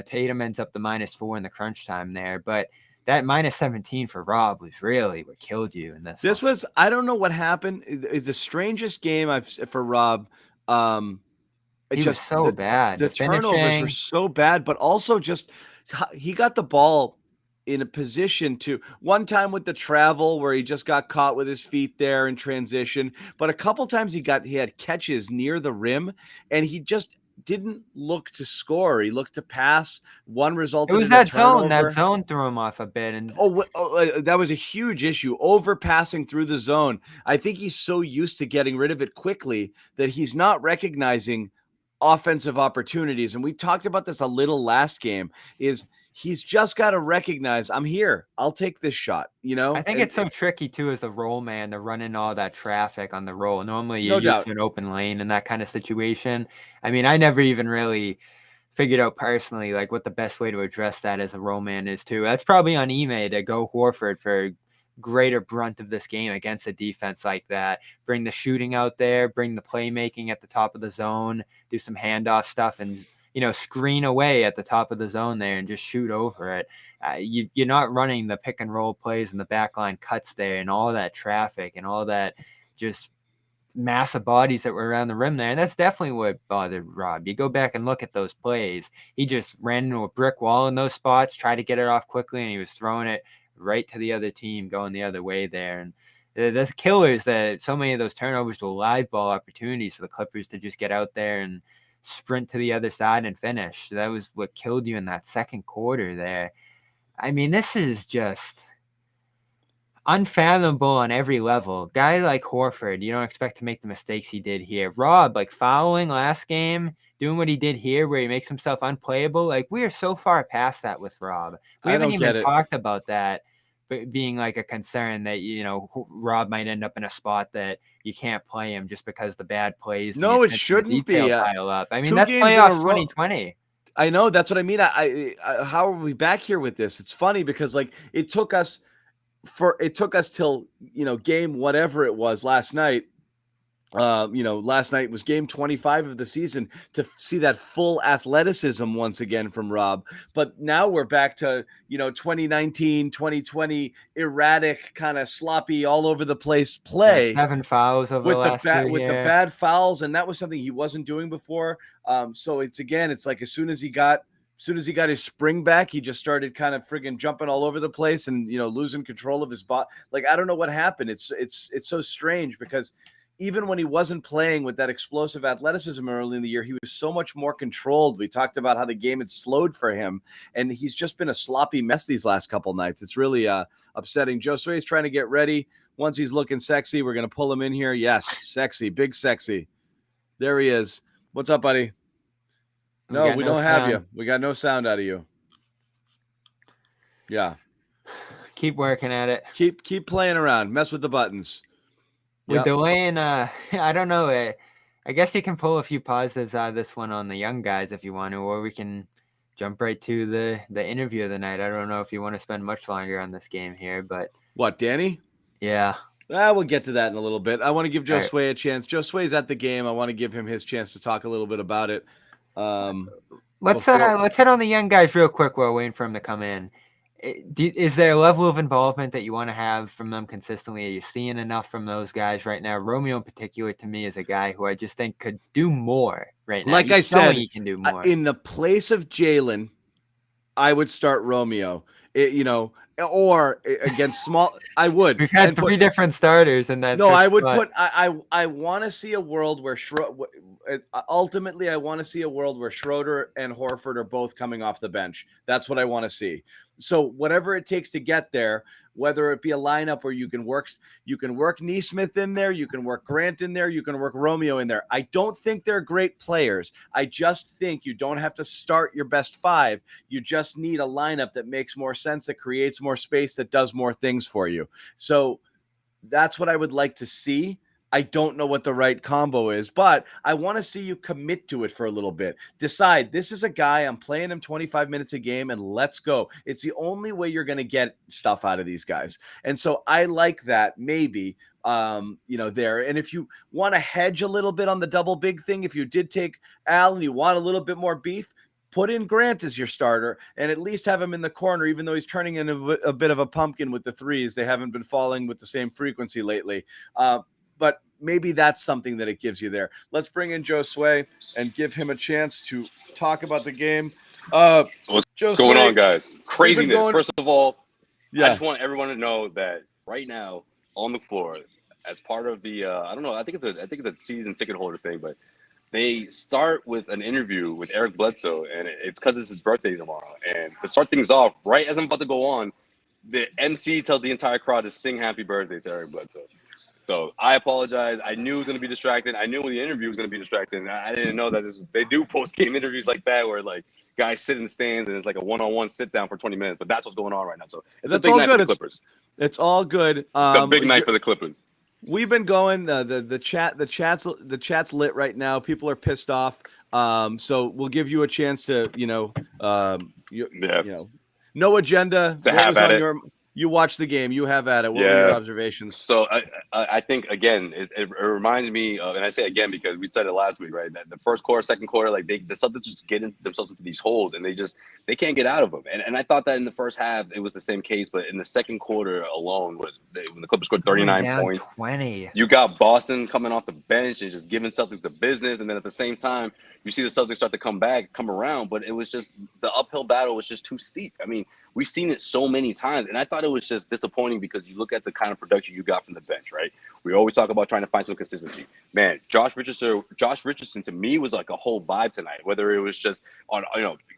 Tatum ends up the -4 in the crunch time there. But that -17 for Rob was really what killed you in this. This was, I don't know what happened. It's the strangest game for Rob. He was so bad. The turnovers were so bad, but also just he got the ball in a position to one time with the travel where he just got caught with his feet there in transition. But a couple times he had catches near the rim, and he just didn't look to score. He looked to pass. One resulted in a turnover. That zone threw him off a bit. And that was a huge issue. Overpassing through the zone. I think he's so used to getting rid of it quickly that he's not recognizing offensive opportunities. And we talked about this a little last game, is he's just got to recognize, I'm here. I'll take this shot. I think it's so tricky too as a roll man to run in all that traffic on the roll. Normally you're used to an open lane in that kind of situation. I mean, I never even really figured out personally like what the best way to address that as a role man is too. That's probably on Ime to go Horford for greater brunt of this game against a defense like that. Bring the shooting out there, bring the playmaking at the top of the zone, do some handoff stuff, and screen away at the top of the zone there and just shoot over it. You're not running the pick and roll plays and the backline cuts there and all that traffic and all that just massive bodies that were around the rim there. And that's definitely what bothered Rob. You go back and look at those plays. He just ran into a brick wall in those spots, tried to get it off quickly, and he was throwing it right to the other team, going the other way there. And that's killers that so many of those turnovers were live ball opportunities for the Clippers to just get out there and sprint to the other side and finish. That was what killed you in that second quarter there. I mean, this is just unfathomable on every level. Guy like Horford, you don't expect to make the mistakes he did here. Rob, like fouling last game, doing what he did here where he makes himself unplayable. Like, we are so far past that with Rob. We haven't even talked about that being like a concern that, Rob might end up in a spot that you can't play him just because the bad plays. No, it shouldn't be. Pile up. I mean, that's playoffs 2020. I know. That's what I mean. I how are we back here with this? It's funny because like it took us till, game whatever it was last night. Last night was game 25 of the season to see that full athleticism once again from Rob. But now we're back to, 2019, 2020 erratic, kind of sloppy, all over the place play. 7 fouls over with the last year. With the bad fouls, and that was something he wasn't doing before. So it's like as soon as he got his spring back, he just started kind of friggin' jumping all over the place and, losing control of his body. Like, I don't know what happened. It's so strange because even when he wasn't playing with that explosive athleticism early in the year, he was so much more controlled. We talked about how the game had slowed for him, and he's just been a sloppy mess these last couple nights. It's really upsetting. Josue is trying to get ready. Once he's looking sexy, we're going to pull him in here. Yes, sexy, big sexy. There he is. What's up, buddy? No, we don't have you. We got no sound out of you. Yeah. Keep working at it. Keep playing around. Mess with the buttons. With delaying, I don't know. I guess you can pull a few positives out of this one on the young guys if you want to, or we can jump right to the interview of the night. I don't know if you want to spend much longer on this game here, but what, Danny? Yeah. We'll get to that in a little bit. I want to give Josue a chance. Josue's at the game. I want to give him his chance to talk a little bit about it. Let's hit on the young guys real quick while waiting for him to come in. Is there a level of involvement that you want to have from them consistently? Are you seeing enough from those guys right now? Romeo in particular, to me, is a guy who I just think could do more right now. Like I said, he can do more. In the place of Jaylen, I would start Romeo. Or against small, I would. We've had three different starters in that. No, I would put. I want to see a world where ultimately I want to see a world where Schroeder and Horford are both coming off the bench. That's what I want to see. So whatever it takes to get there, whether it be a lineup where you can work Nesmith in there, you can work Grant in there, you can work Romeo in there. I don't think they're great players. I just think you don't have to start your best five. You just need a lineup that makes more sense, that creates more space, that does more things for you. So that's what I would like to see. I don't know what the right combo is, but I want to see you commit to it for a little bit. Decide, this is a guy, I'm playing him 25 minutes a game, and let's go. It's the only way you're going to get stuff out of these guys. And so I like that maybe, there. And if you want to hedge a little bit on the double big thing, if you did take Al and you want a little bit more beef, put in Grant as your starter and at least have him in the corner, even though he's turning into a bit of a pumpkin with the threes. They haven't been falling with the same frequency lately. But maybe that's something that it gives you there. Let's bring in Josue and give him a chance to talk about the game. What's going on, guys? Craziness. First of all, I just want everyone to know that right now on the floor, as part of the I don't know, I think it's a season ticket holder thing, but they start with an interview with Eric Bledsoe, and it's because it's his birthday tomorrow. And to start things off, right as I'm about to go on, the MC tells the entire crowd to sing happy birthday to Eric Bledsoe. So I apologize. I knew it was going to be distracting. I knew the interview was going to be distracting. I didn't know that they do post-game interviews like that where, like, guys sit in the stands and it's like a one-on-one sit-down for 20 minutes. But that's what's going on right now. So it's a big night for the Clippers. It's all good. It's a big night for the Clippers. We've been going the chat's lit right now. People are pissed off. So we'll give you a chance to no agenda. To What have was at on it. you watched the game. You have at it. What were your observations? So I think, again, it reminds me of, and I say again because we said it last week, right? That the first quarter, second quarter, like the Celtics just get themselves into these holes and they can't get out of them. And I thought that in the first half it was the same case, but in the second quarter alone, when the Clippers scored 39 points, 20. You got Boston coming off the bench and just giving Celtics the business, and then at the same time, you see the Celtics start to come around, but it was just the uphill battle was just too steep. I mean, we've seen it so many times, and I thought it was just disappointing because you look at the kind of production you got from the bench, right? We always talk about trying to find some consistency. Man, Josh Richardson to me was like a whole vibe tonight. Whether it was just on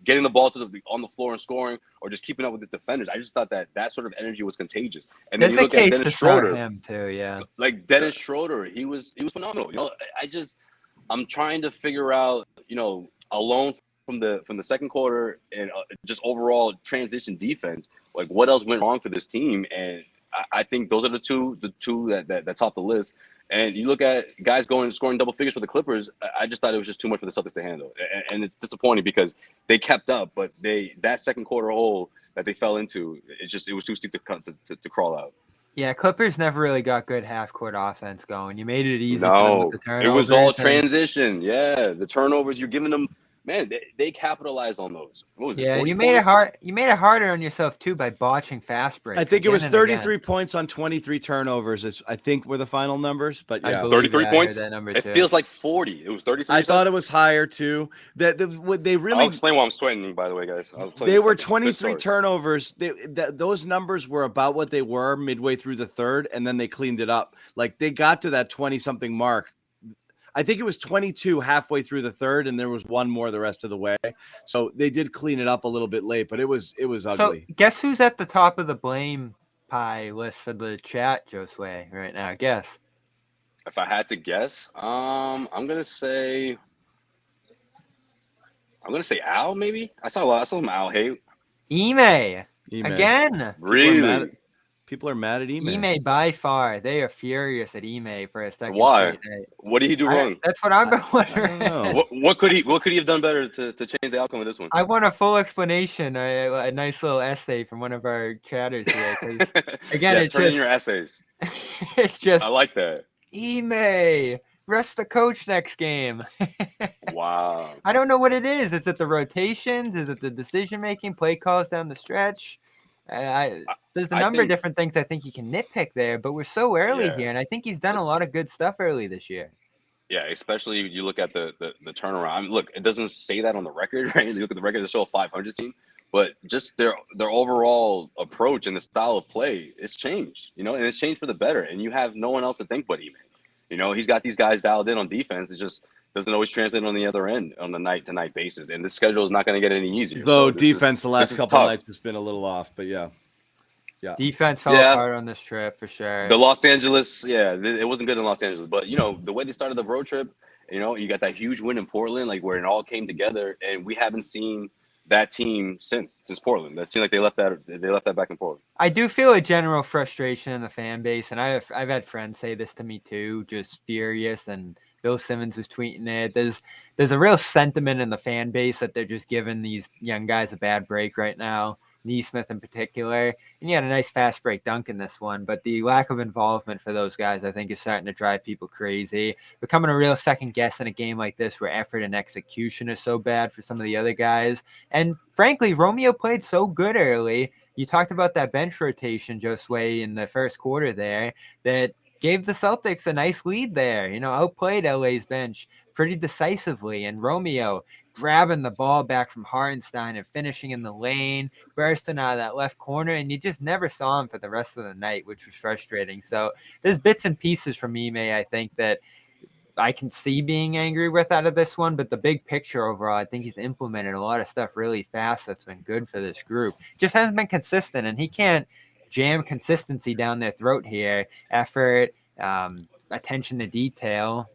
getting the ball on the floor and scoring, or just keeping up with his defenders, I just thought that sort of energy was contagious. And then you look at Dennis Schroeder, him too, yeah. Like Dennis Schroeder, he was phenomenal. I'm trying to figure out, alone from the second quarter and just overall transition defense, like what else went wrong for this team. And I think those are the two that top the list. And you look at guys scoring double figures for the Clippers. I just thought it was just too much for the Celtics to handle, and it's disappointing because they kept up, but that second quarter hole that they fell into, it was too steep to crawl out. Yeah, Clippers never really got good half-court offense going. You made it easy for them with the turnovers. It was all transition. Yeah, the turnovers, you're giving them. Man, they capitalized on those. What was it? Yeah, you made it hard. You made it harder on yourself too by botching fast breaks. I think it was 33 points on 23 turnovers. I think were the final numbers, but yeah, 33 points. That number it feels like 40. It was 33. I thought it was higher too. They really. I'll explain why I'm sweating, by the way, guys. They were 23 turnovers. Those numbers were about what they were midway through the third, and then they cleaned it up. Like they got to that 20-something mark. I think it was 22 halfway through the third, and there was one more the rest of the way. So they did clean it up a little bit late, but it was ugly. So guess who's at the top of the blame pie list for the chat, Josue, right now? Guess. If I had to guess, I'm gonna say Al. Maybe I saw some Al hate. Ime. Again. Really? People are mad at Ime. Ime by far. They are furious at Ime for a second. Why? What did he do wrong? That's what I'm wondering. What could he have done better to change the outcome of this one? I want a full explanation, a nice little essay from one of our chatters here. Again, it's just in your essays. It's just. I like that. Ime, rest the coach next game. Wow. I don't know what it is. Is it the rotations? Is it the decision making, play calls down the stretch? There's a number of different things I think you can nitpick there, but we're so early here, and I think he's done a lot of good stuff early this year. Yeah, especially you look at the turnaround. I mean, look, it doesn't say that on the record, right? You look at the record, it's still a 500 team, but just their overall approach and the style of play, it's changed, and it's changed for the better. And you have no one else to think but Ime. He's got these guys dialed in on defense. It just doesn't always translate on the other end on the night-to-night basis. And this schedule is not going to get any easier. Though defense the last couple of nights has been a little off, but yeah. Defense fell apart on this trip for sure. The Los Angeles, it wasn't good in Los Angeles. But, the way they started the road trip, you got that huge win in Portland, like where it all came together. And we haven't seen that team since Portland. That seemed like they left that back in Portland. I do feel a general frustration in the fan base. And I've had friends say this to me too, just furious. And Bill Simmons was tweeting it. There's a real sentiment in the fan base that they're just giving these young guys a bad break right now. Neesmith in particular, and he had a nice fast break dunk in this one, but the lack of involvement for those guys, I think, is starting to drive people crazy. Becoming a real second guess in a game like this where effort and execution is so bad for some of the other guys. And frankly, Romeo played so good early. You talked about that bench rotation, Josue, in the first quarter there, that gave the Celtics a nice lead there. Outplayed LA's bench pretty decisively, and Romeo grabbing the ball back from Hartenstein and finishing in the lane, bursting out of that left corner, and you just never saw him for the rest of the night, which was frustrating. So there's bits and pieces from Ime, I think, that I can see being angry with out of this one, but the big picture overall, I think he's implemented a lot of stuff really fast that's been good for this group. Just hasn't been consistent, and he can't jam consistency down their throat here. Effort, attention to detail.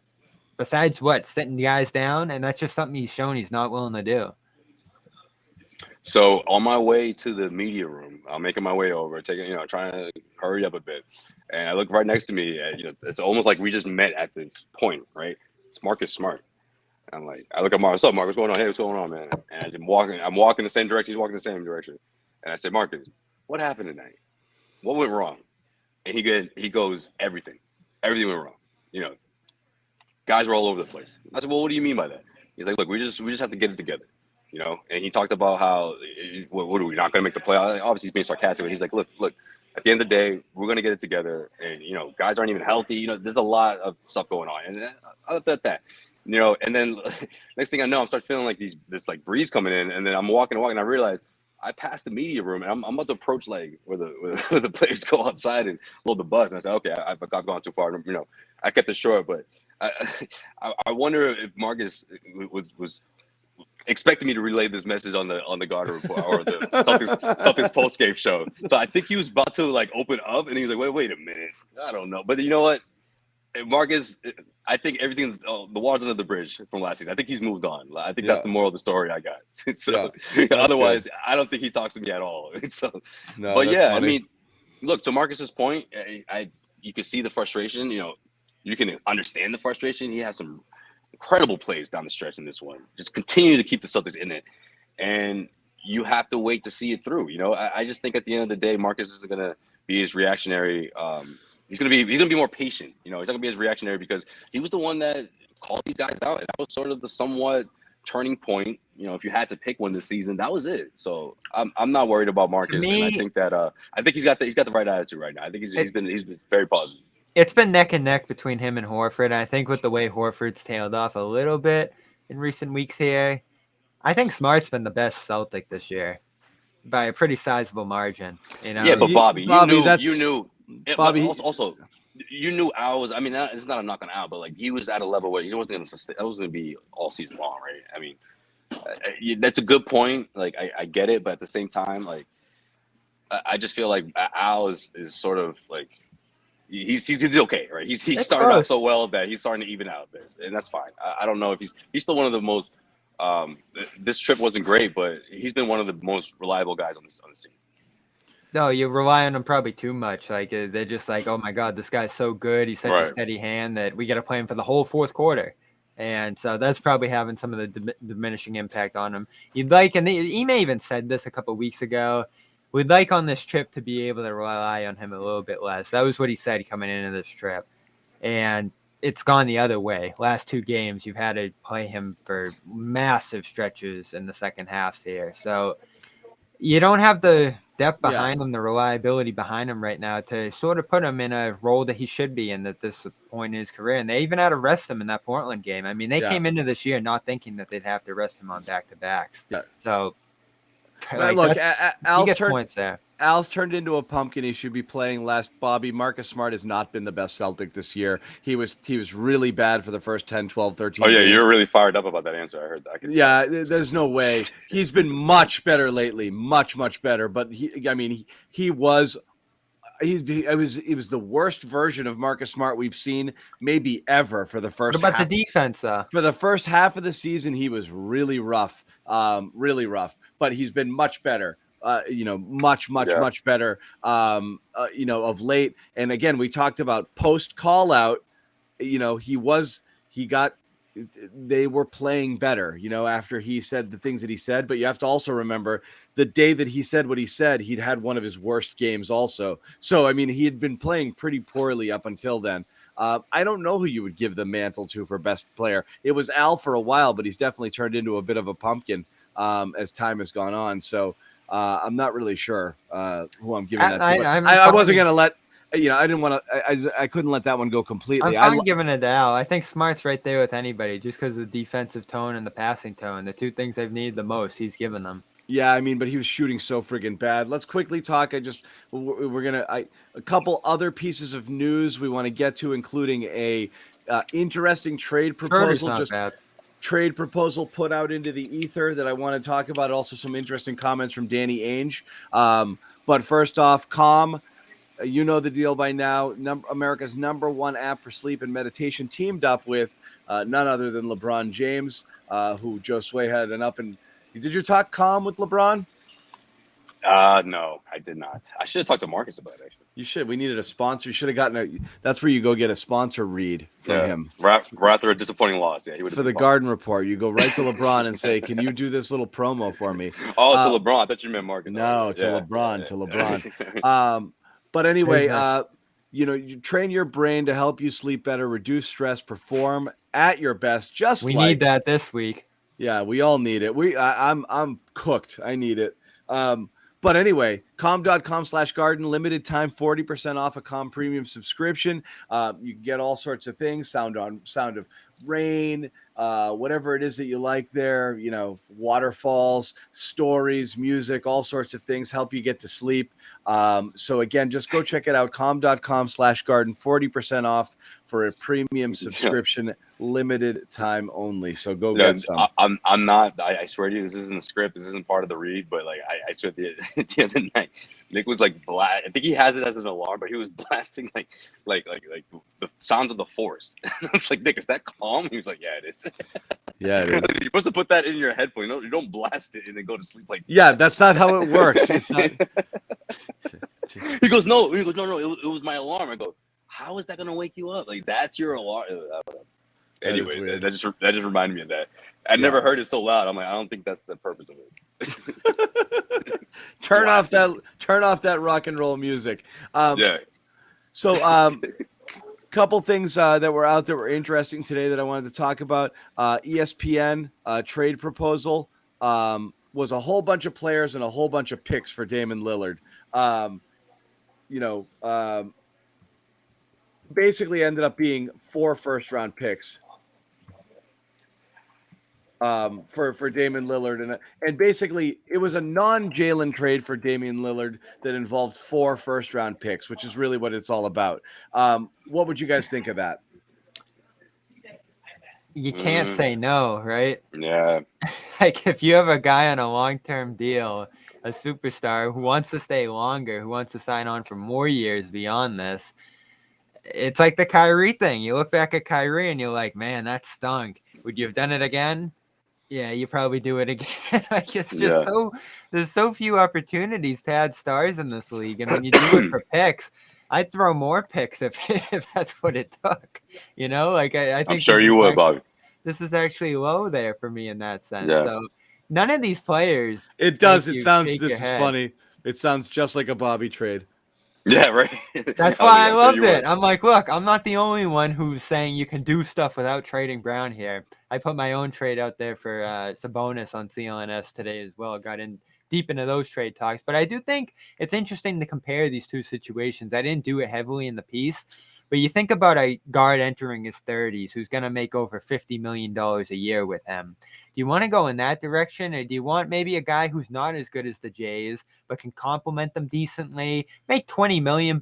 Besides sitting guys down, and that's just something he's shown he's not willing to do. So on my way to the media room, I'm making my way over, trying to hurry up a bit. And I look right next to me. It's almost like we just met at this point, right? It's Marcus Smart. I'm like, I look at Marcus. What's up, Marcus? What's going on? Hey, what's going on, man? And I'm walking the same direction. He's walking the same direction. And I said, Marcus, what happened tonight? What went wrong? And he goes, everything. Everything went wrong. Guys were all over the place. I said, well, what do you mean by that? He's like, look, we just have to get it together. And he talked about how, what are we not going to make the playoffs? Obviously, he's being sarcastic, but he's like, look, at the end of the day, we're going to get it together. And, guys aren't even healthy. There's a lot of stuff going on. And other than that, and then next thing I know, I'm start feeling like this like breeze coming in. And then I'm walking, and I realize I passed the media room, and I'm about to approach like where the players go outside and load the bus. And I said, okay, I've gone too far. I kept it short, but I wonder if Marcus was expecting me to relay this message on the Garter report or the Celtics post-game show. So I think he was about to like open up, and he was like, wait a minute, I don't know. But you know what, Marcus, I think everything, the water's under the bridge from last season. I think he's moved on. I think that's the moral of the story I got. So otherwise, good. I don't think he talks to me at all. So, no, but yeah, funny. I mean, look, to Marcus's point, you can see the frustration. You can understand the frustration. He has some incredible plays down the stretch in this one. Just continue to keep the Celtics in it, and you have to wait to see it through. I just think at the end of the day, Marcus isn't going to be as reactionary. He's gonna be more patient. He's not gonna be as reactionary because he was the one that called these guys out, and that was sort of the somewhat turning point. If you had to pick one this season, that was it. So I'm not worried about Marcus, and I think that I think he's got the right attitude right now. I think he's been very positive. It's been neck and neck between him and Horford. And I think with the way Horford's tailed off a little bit in recent weeks here, I think Smart's been the best Celtic this year by a pretty sizable margin. Yeah, but Bobby, you knew. Bobby, also, you knew Al was. I mean, it's not a knock on Al, but like he was at a level where he wasn't going to sustain. That was going to be all season long, right? I mean, that's a good point. Like I get it, but at the same time, like I just feel like Al is sort of like he's okay, right? He's started out so well that he's starting to even out a bit, and that's fine. I don't know if he's still one of the most. This trip wasn't great, but he's been one of the most reliable guys on this team. No, you rely on him probably too much. Like they're just like, oh my God, this guy's so good. He's such a steady hand that we got to play him for the whole fourth quarter. And so that's probably having some of the diminishing impact on him. You'd like, and Ime even said this a couple of weeks ago, we'd like on this trip to be able to rely on him a little bit less. That was what he said coming into this trip. And it's gone the other way. Last two games, you've had to play him for massive stretches in the second halves here. So you don't have the depth behind him, the reliability behind him right now to sort of put him in a role that he should be in at this point in his career. And they even had to rest him in that Portland game. I mean, they came into this year not thinking that they'd have to rest him on back-to-backs. Yeah. So, like, look, Al's turned into a pumpkin. He should be playing less. Bobby, Marcus Smart has not been the best Celtic this year. He was really bad for the first 10, 12, 13 games. You're really fired up about that answer. I heard that. There's no way. He's been much better lately, much better. But he was the worst version of Marcus Smart we've seen maybe ever for the first. What about the defense? For the first half of the season, he was really rough. But he's been much better. Much better, of late. And again, we talked about post call out, they were playing better, after he said the things that he said, but you have to also remember the day that he said what he said, he'd had one of his worst games also. So, he had been playing pretty poorly up until then. I don't know who you would give the mantle to for best player. It was Al for a while, but he's definitely turned into a bit of a pumpkin, as time has gone on. So, I'm not really sure who I'm giving that to. I wasn't going to let, I didn't want to, I couldn't let that one go completely. I'm giving it to Al. I think Smart's right there with anybody just because of the defensive tone and the passing tone. The two things they've needed the most, he's given them. Yeah, but he was shooting so friggin' bad. Let's quickly talk. A couple other pieces of news we want to get to, including a interesting trade proposal. Trade proposal put out into the ether that I want to talk about. Also, some interesting comments from Danny Ainge. But first off, Calm, you know the deal by now. America's #1 app for sleep and meditation, teamed up with none other than LeBron James, who Josue had an up and. Did you talk Calm with LeBron? No, I did not. I should have talked to Marcus about it, actually. You should. We needed a sponsor. You should have gotten that's where you go get a sponsor read from him. Rather a disappointing loss. Yeah, he would. For the Garden Report, you go right to LeBron and say, "Can you do this little promo for me?" To LeBron. I thought you meant Marcus. No, to LeBron. To LeBron. But anyway, you train your brain to help you sleep better, reduce stress, perform at your best. We need that this week. Yeah, we all need it. I'm cooked. I need it. But anyway, calm.com/garden, limited time, 40% off a Calm premium subscription. You can get all sorts of things, sound of rain, whatever it is that you like there, waterfalls, stories, music, all sorts of things help you get to sleep. So again, just go check it out, calm.com/garden, 40% off for a premium subscription, limited time only. So go get some. I'm not, I swear to you, this isn't a script. This isn't part of the read, but like, I swear the other night, Nick was like, I think he has it as an alarm, but he was blasting like the sounds of the forest. I was like, Nick, is that calm? He was like, yeah, it is. Yeah, it is. You're supposed to put that in your headphone. You don't blast it and then go to sleep like. Yeah, that's not how it works. It's not. He goes, no. It was my alarm. I go, how is that going to wake you up? Like, that's your alarm. Anyway, that just reminded me of that. I never heard it so loud. I'm like, I don't think that's the purpose of it. Turn off that rock and roll music. So, couple things that were out that were interesting today that I wanted to talk about. ESPN trade proposal was a whole bunch of players and a whole bunch of picks for Damian Lillard. Basically ended up being 4 first-round picks for Damian Lillard. And basically it was a non-Jaylen trade for Damian Lillard that involved 4 first-round picks, which is really what it's all about. What would you guys think of that? You can't say no, right? Yeah. Like if you have a guy on a long-term deal, a superstar who wants to stay longer, who wants to sign on for more years beyond this, it's like the Kyrie thing. You look back at Kyrie and you're like, man, that stunk. Would you have done it again? Yeah, you probably do it again. Like it's just there's so few opportunities to add stars in this league. And when you do it for picks, I'd throw more picks if that's what it took. I think I'm sure you would, Bobby. This is actually low there for me in that sense. Yeah. So none of these players. It does. It sounds, this is funny. It sounds just like a Bobby trade. Yeah, right. That's why I loved it. I'm like, look, I'm not the only one who's saying you can do stuff without trading Brown here. I put my own trade out there for Sabonis on CLNS today as well. Got in deep into those trade talks. But I do think it's interesting to compare these two situations. I didn't do it heavily in the piece. But you think about a guard entering his 30s who's going to make over $50 million a year with him. Do you want to go in that direction, or do you want maybe a guy who's not as good as the Jays but can complement them decently, make $20 million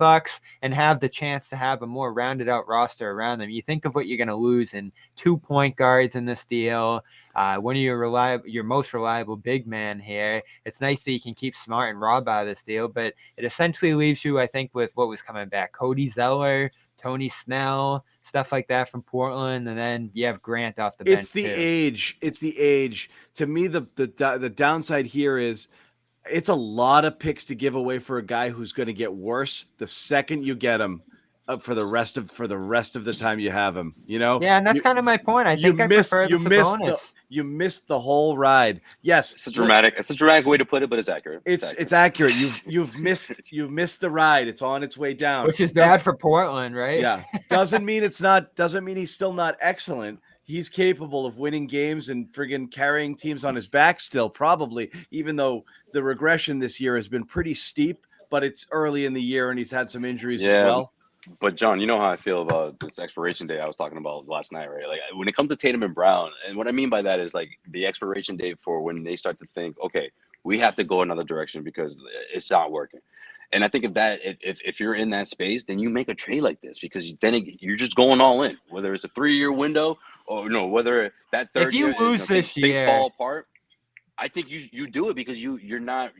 and have the chance to have a more rounded out roster around them? You think of what you're going to lose in 2 point guards in this deal. One of your most reliable big man here. It's nice that you can keep Smart and Rob out of this deal, but it essentially leaves you, I think, with what was coming back: Cody Zeller, Tony Snell, stuff like that from Portland, and then you have Grant off the bench. It's the age. It's the age. To me, the downside here is it's a lot of picks to give away for a guy who's going to get worse the second you get him for the rest of the time you have him. Yeah, and that's kind of my point. I think I prefer the Sabonis. You missed the whole ride. Yes, it's a dramatic way to put it, but it's accurate. It's accurate. You've missed the ride. It's on its way down, which is bad for Portland, right? Yeah, doesn't mean he's still not excellent. He's capable of winning games and friggin' carrying teams on his back still, probably, even though the regression this year has been pretty steep. But it's early in the year and he's had some injuries as well. But John, you know how I feel about this expiration date I was talking about last night, right? Like when it comes to Tatum and Brown, and what I mean by that is like the expiration date for when they start to think, okay, we have to go another direction because it's not working. And I think if you're in that space, then you make a trade like this because you're just going all in, whether it's a 3-year window or whether that third year, if you lose this year, things fall apart. I think you do it because you're not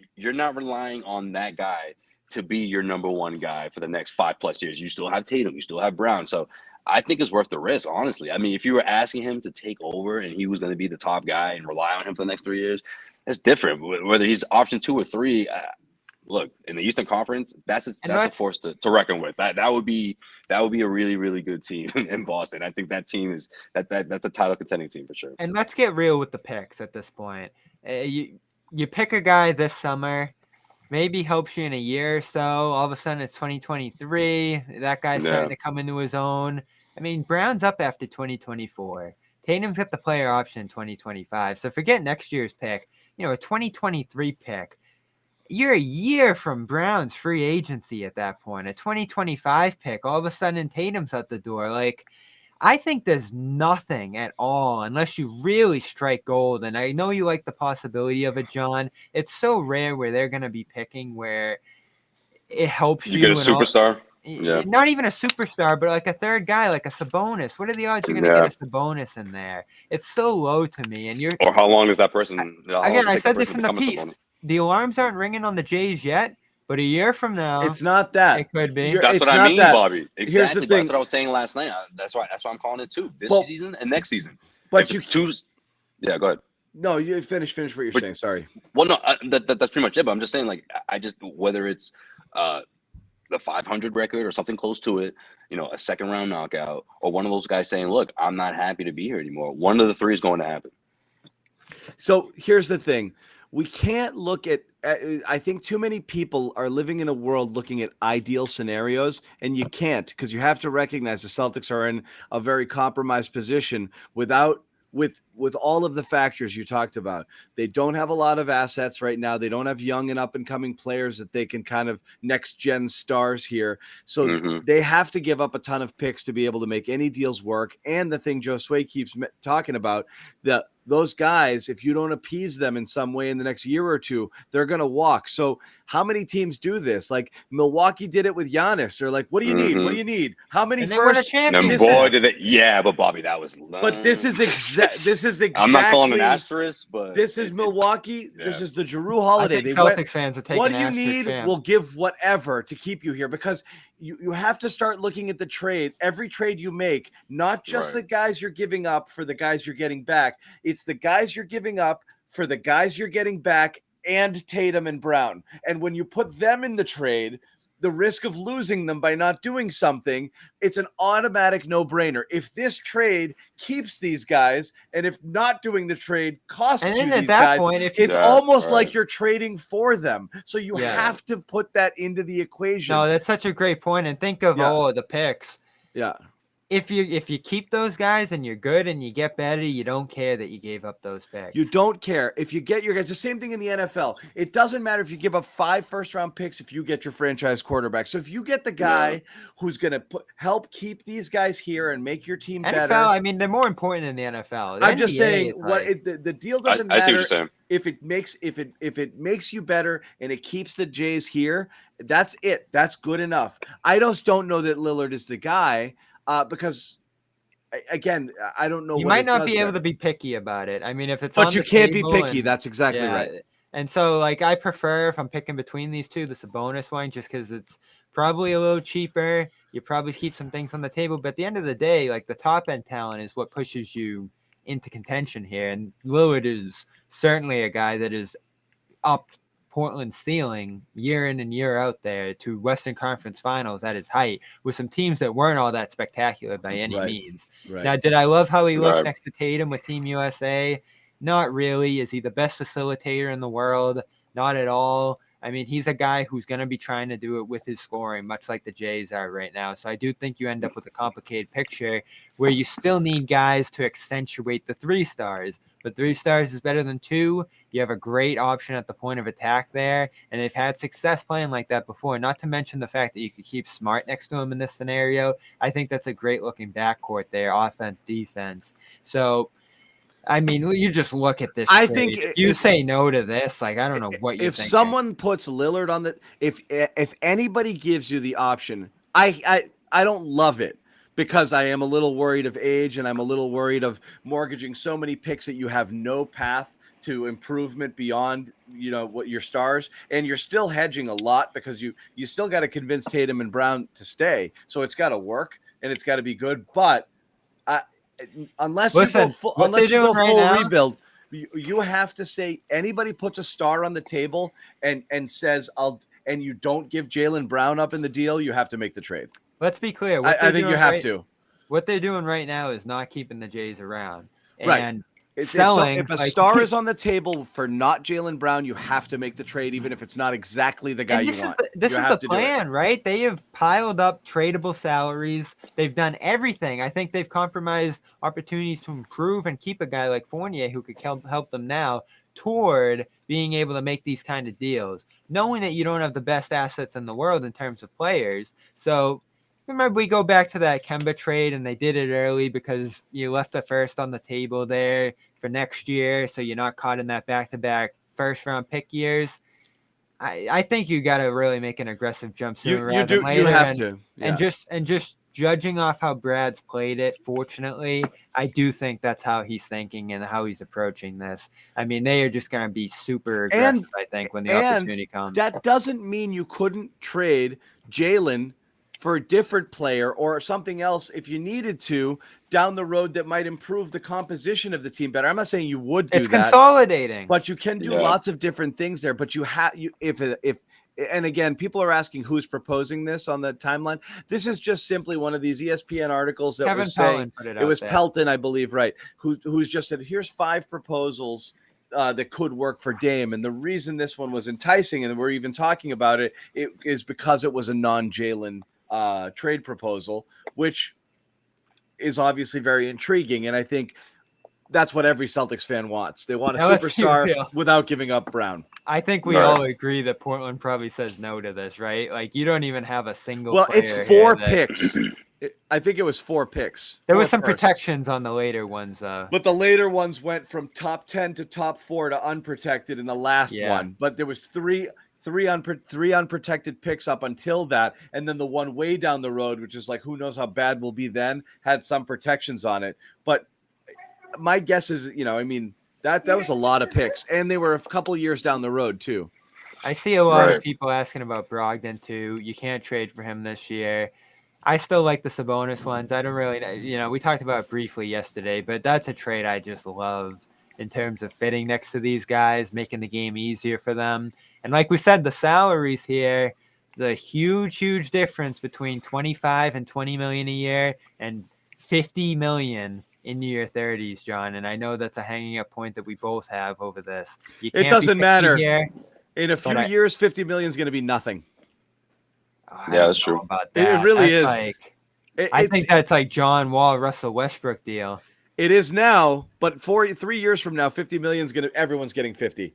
relying on that guy to be your number one guy for the next 5+ years. You still have Tatum, you still have Brown. So I think it's worth the risk, honestly. I mean, if you were asking him to take over and he was going to be the top guy and rely on him for the next 3 years, that's different. Whether he's option 2 or 3, look, in the Eastern Conference, that's a force to reckon with. That would be a really, really good team in Boston. I think that team is that's a title contending team for sure. And let's get real with the picks at this point. You pick a guy this summer, maybe helps you in a year or so. All of a sudden, it's 2023. That guy's starting to come into his own. I mean, Brown's up after 2024. Tatum's got the player option in 2025. So forget next year's pick. A 2023 pick. You're a year from Brown's free agency at that point. A 2025 pick. All of a sudden, Tatum's at the door. Like, I think there's nothing at all unless you really strike gold. And I know you like the possibility of it, John. It's so rare where they're going to be picking where it helps you. You get a superstar. Not even a superstar, but like a third guy, like a Sabonis. What are the odds you're going to get a Sabonis in there? It's so low to me. And or how long is that person? Again, I said this in the piece. The alarms aren't ringing on the Jays yet. But a year from now, it's not that. It could be. That's what I mean, Bobby. Exactly. Here's the thing. That's what I was saying last night. That's why I'm calling it too. This season and next season. But yeah, go ahead. No, you finish what you're saying. Sorry. Well, no, that's pretty much it. But I'm just saying, like, whether it's the 500 record or something close to it, a second round knockout, or one of those guys saying, "Look, I'm not happy to be here anymore." One of the three is going to happen. So here's the thing. We can't look at I think too many people are living in a world looking at ideal scenarios, and you can't, because you have to recognize the Celtics are in a very compromised position with all of the factors you talked about. They don't have a lot of assets right now. They don't have young and up and coming players that they can kind of next gen stars here. So they have to give up a ton of picks to be able to make any deals work. And the thing Josue keeps talking about, those guys, if you don't appease them in some way in the next year or two, they're going to walk. So how many teams do this? Like Milwaukee did it with Giannis. They're like, what do you need? What do you need? How many first? And boy, did it. Yeah, but Bobby, that was. But this is exactly. I'm not calling an asterisk, but this is Milwaukee. Yeah. This is the Jrue holiday. Celtics fans are taking. What do you need? We'll give whatever to keep you here, because you have to start looking at the trade. Every trade you make, not just the guys you're giving up for the guys you're getting back. It's the guys you're giving up for the guys you're getting back, and Tatum and Brown. And when you put them in the trade, the risk of losing them by not doing something, it's an automatic no-brainer. If this trade keeps these guys, and if not doing the trade costs you these guys, it's almost like you're trading for them. So you have to put that into the equation. No, that's such a great point. And think of all of the picks. Yeah. If you keep those guys and you're good and you get better, you don't care that you gave up those picks. You don't care. If you get your guys, the same thing in the NFL. It doesn't matter if you give up 5 first-round picks if you get your franchise quarterback. So if you get the guy who's going to help keep these guys here and make your team better. I mean, they're more important than the NFL. I'm just saying the deal doesn't matter. I see what you're saying. If it makes you better and it keeps the Jays here, that's it. That's good enough. I just don't know that Lillard is the guy. Because, again, I don't know. You might not be able to be picky about it. I mean, if it's but you can't be picky. That's exactly right. And so, like, I prefer, if I'm picking between these two, the Sabonis one, just because it's probably a little cheaper. You probably keep some things on the table, but at the end of the day, like, the top end talent is what pushes you into contention here. And Lillard is certainly a guy that is up Portland's ceiling year in and year out there to Western Conference Finals at its height with some teams that weren't all that spectacular by any means. Right. Now, did I love how he looked next to Tatum with Team USA? Not really. Is he the best facilitator in the world? Not at all. I mean, he's a guy who's going to be trying to do it with his scoring, much like the Jays are right now. So I do think you end up with a complicated picture where you still need guys to accentuate the 3 stars. But 3 stars is better than 2. You have a great option at the point of attack there. And they've had success playing like that before, not to mention the fact that you could keep Smart next to him in this scenario. I think that's a great looking backcourt there, offense, defense. So, I mean, you just look at this. I think you say no to this. Like, I don't know what you think. If someone puts Lillard on if anybody gives you the option, I don't love it, because I am a little worried of age, and I'm a little worried of mortgaging so many picks that you have no path to improvement beyond, what your stars, and you're still hedging a lot because you still got to convince Tatum and Brown to stay. So it's got to work and it's got to be good, but unless you go full rebuild, you have to say anybody puts a star on the table and says and you don't give Jaylen Brown up in the deal, you have to make the trade. Let's be clear. I think you have to. What they're doing right now is not keeping the Jays around. And selling. If a star is on the table for not Jaylen Brown, you have to make the trade, even if it's not exactly the guy you want. This is the plan, right? They have piled up tradable salaries. They've done everything. I think they've compromised opportunities to improve and keep a guy like Fournier who could help them now toward being able to make these kind of deals, knowing that you don't have the best assets in the world in terms of players. So remember, we go back to that Kemba trade, and they did it early because you left the first on the table there for next year, so you're not caught in that back-to-back first-round pick years. I think you got to really make an aggressive jump sooner rather than later. You have to. Yeah. And just judging off how Brad's played it, fortunately, I do think that's how he's thinking and how he's approaching this. I mean, they are just going to be super aggressive, I think, when the opportunity comes. That doesn't mean you couldn't trade Jaylen for a different player or something else if you needed to down the road that might improve the composition of the team better. I'm not saying you would do that. It's consolidating. But you can do lots of different things there. But and again, people are asking who's proposing this on the timeline. This is just simply one of these ESPN articles that was saying, it was Pelton, I believe, right, who's just said, here's 5 proposals that could work for Dame. And the reason this one was enticing, and we're even talking about it is because it was a non-Jaylen trade proposal, which is obviously very intriguing. And I think that's what every Celtics fan wants. They want a superstar without giving up Brown. I think we all agree that Portland probably says no to this, right? Like, you don't even have a single player. It's 4 picks. I think it was 4 picks. There was some protections on the later ones. But the later ones went from top 10 to top 4 to unprotected in the last one. But there was three unprotected picks up until that, and then the one way down the road, which is like, who knows how bad will be then, had some protections on it. But my guess is, that was a lot of picks, and they were a couple years down the road too. I see a lot of people asking about Brogdon too. You can't trade for him this year. I still like the Sabonis ones. I don't really, we talked about it briefly yesterday, but that's a trade I just love in terms of fitting next to these guys, making the game easier for them. And like we said, the salaries here is a huge, huge difference between 25 and 20 million a year and 50 million in your 30s, John. And I know that's a hanging up point that we both have over this. It doesn't matter. In a few years, 50 million is going to be nothing. That's true. About that. It really is. I think that's like John Wall, Russell Westbrook deal. It is now, but 3 years from now, 50 million is everyone's getting 50.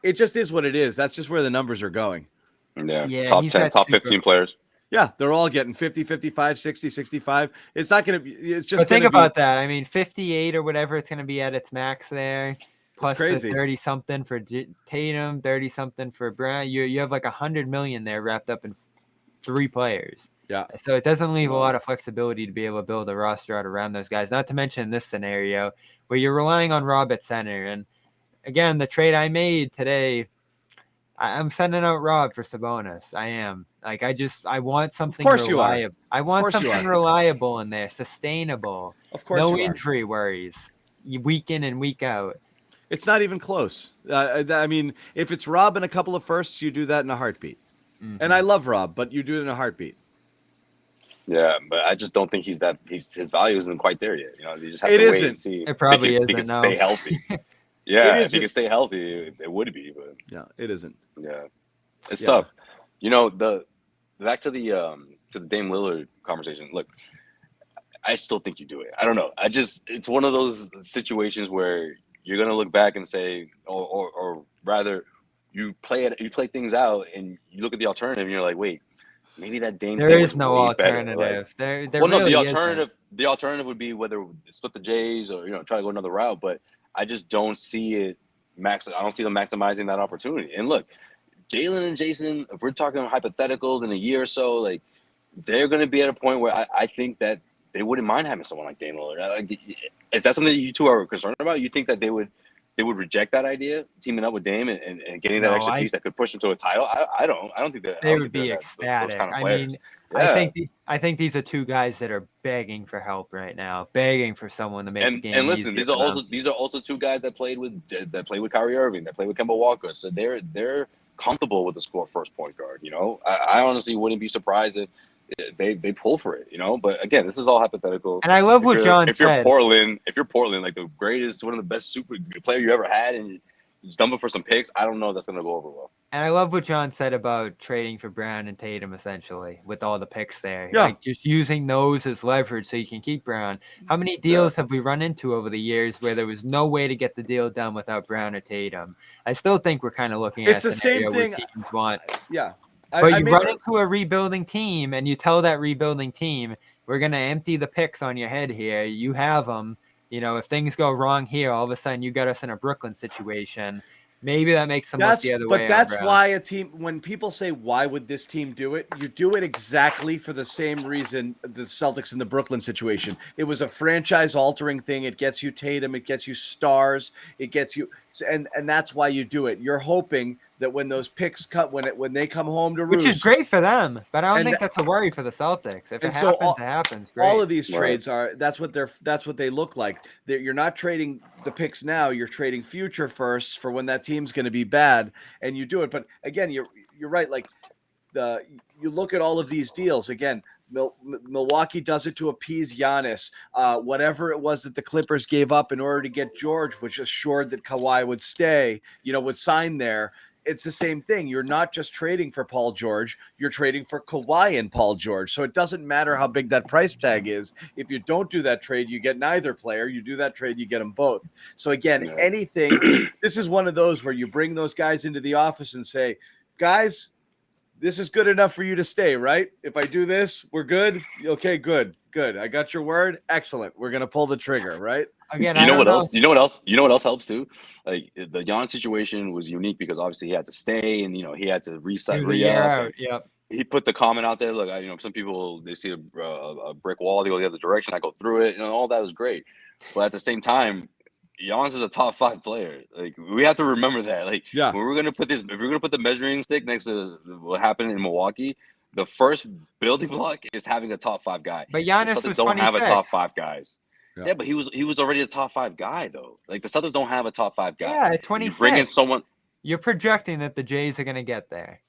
It just is what it is. That's just where the numbers are going. Yeah. Top 10, top 15 players. Yeah, they're all getting 50, 55, 60, 65. It's not going to be, it's just think about that. I mean, 58 or whatever it's going to be at its max there. Plus the 30-something for Tatum, 30-something for Brown. You have like 100 million there wrapped up in 3 players. Yeah. So it doesn't leave a lot of flexibility to be able to build a roster out around those guys, not to mention this scenario where you're relying on Rob at center. And again, the trade I made today, I'm sending out Rob for Sabonis. I am. Like, I want something reliable. I want something reliable in there, sustainable. Of course, no injury worries, week in and week out. It's not even close. I mean, if it's Rob and a couple of firsts, you do that in a heartbeat. Mm-hmm. And I love Rob, but you do it in a heartbeat. Yeah, but I just don't think his value isn't quite there yet. You just have to wait and see. It probably isn't. He can stay healthy. Yeah, if he can stay healthy, it would be. But yeah, it isn't. Yeah, it's tough. Back to the Dame Lillard conversation. Look, I still think you do it. I don't know. It's one of those situations where you're gonna look back and say, or rather, you play things out and you look at the alternative and you're like, wait. Maybe that Dame. There is no alternative. The alternative would be whether split the Jays or try to go another route. But I just don't see it I don't see them maximizing that opportunity. And look, Jaylen and Jason, if we're talking hypotheticals in a year or so, like they're going to be at a point where I think that they wouldn't mind having someone like Dame Lillard. Is that something that you two are concerned about? You think that they would reject that idea, teaming up with Dame and getting that extra piece that could push them to a title? I don't think that they would be ecstatic. Kind of I think these are 2 guys that are begging for help right now, begging for someone to make the game. And listen, these are also 2 guys that played with Kyrie Irving, that played with Kemba Walker. So they're comfortable with the score first point guard. I honestly wouldn't be surprised if they pull for it. But again, this is all hypothetical. And I love what John said. If you're Portland, like the greatest, one of the best super player you ever had, and you just dump it for some picks, I don't know if that's going to go over well. And I love what John said about trading for Brown and Tatum, essentially, with all the picks there. Yeah. Like, just using those as leverage so you can keep Brown. How many deals have we run into over the years where there was no way to get the deal done without Brown or Tatum? I still think we're kind of looking at a scenario where teams want. Yeah. But you run into a rebuilding team, and you tell that rebuilding team, we're going to empty the picks on your head here. You have them. If things go wrong here, all of a sudden you got us in a Brooklyn situation. Maybe that makes them look the other way. But that's why a team, when people say, why would this team do it? You do it exactly for the same reason the Celtics in the Brooklyn situation. It was a franchise-altering thing. It gets you Tatum. It gets you stars. It gets you – and that's why you do it. You're hoping that when those picks cut, when they come home to roost. Which is great for them, but I don't think that's a worry for the Celtics. If it happens, it happens. Great. All of these trades are – that's what they look like. You're not trading the picks now. You're trading future firsts for when that team's going to be bad, and you do it. But again, you're right. Like you look at all of these deals again. Milwaukee does it to appease Giannis. Whatever it was that the Clippers gave up in order to get George, which assured that Kawhi would stay, would sign there. It's the same thing. You're not just trading for Paul George. You're trading for Kawhi and Paul George. So it doesn't matter how big that price tag is. If you don't do that trade, you get neither player. You do that trade, you get them both. So again, anything, this is one of those where you bring those guys into the office and say, guys, this is good enough for you to stay, right? If I do this, we're good. Okay, good. I got your word. Excellent. We're going to pull the trigger, right? Again, you know what else helps too? Like the Jan situation was unique because obviously he had to stay and he had to re-up. Yep. He put the comment out there. Look, some people, they see a brick wall, they go the other direction. I go through it. All that was great, but at the same time, Giannis is a top 5 player. Like we have to remember that. Like when we're gonna put if we're gonna put the measuring stick next to what happened in Milwaukee, the first building block is having a top 5 guy. But Giannis the Celtics was don't 26. have a top 5 guys. Yeah, but he was already a top 5 guy though. Like the Celtics don't have a top 5 guy. Yeah, at 26. You bring in someone. You're projecting that the Jays are gonna get there.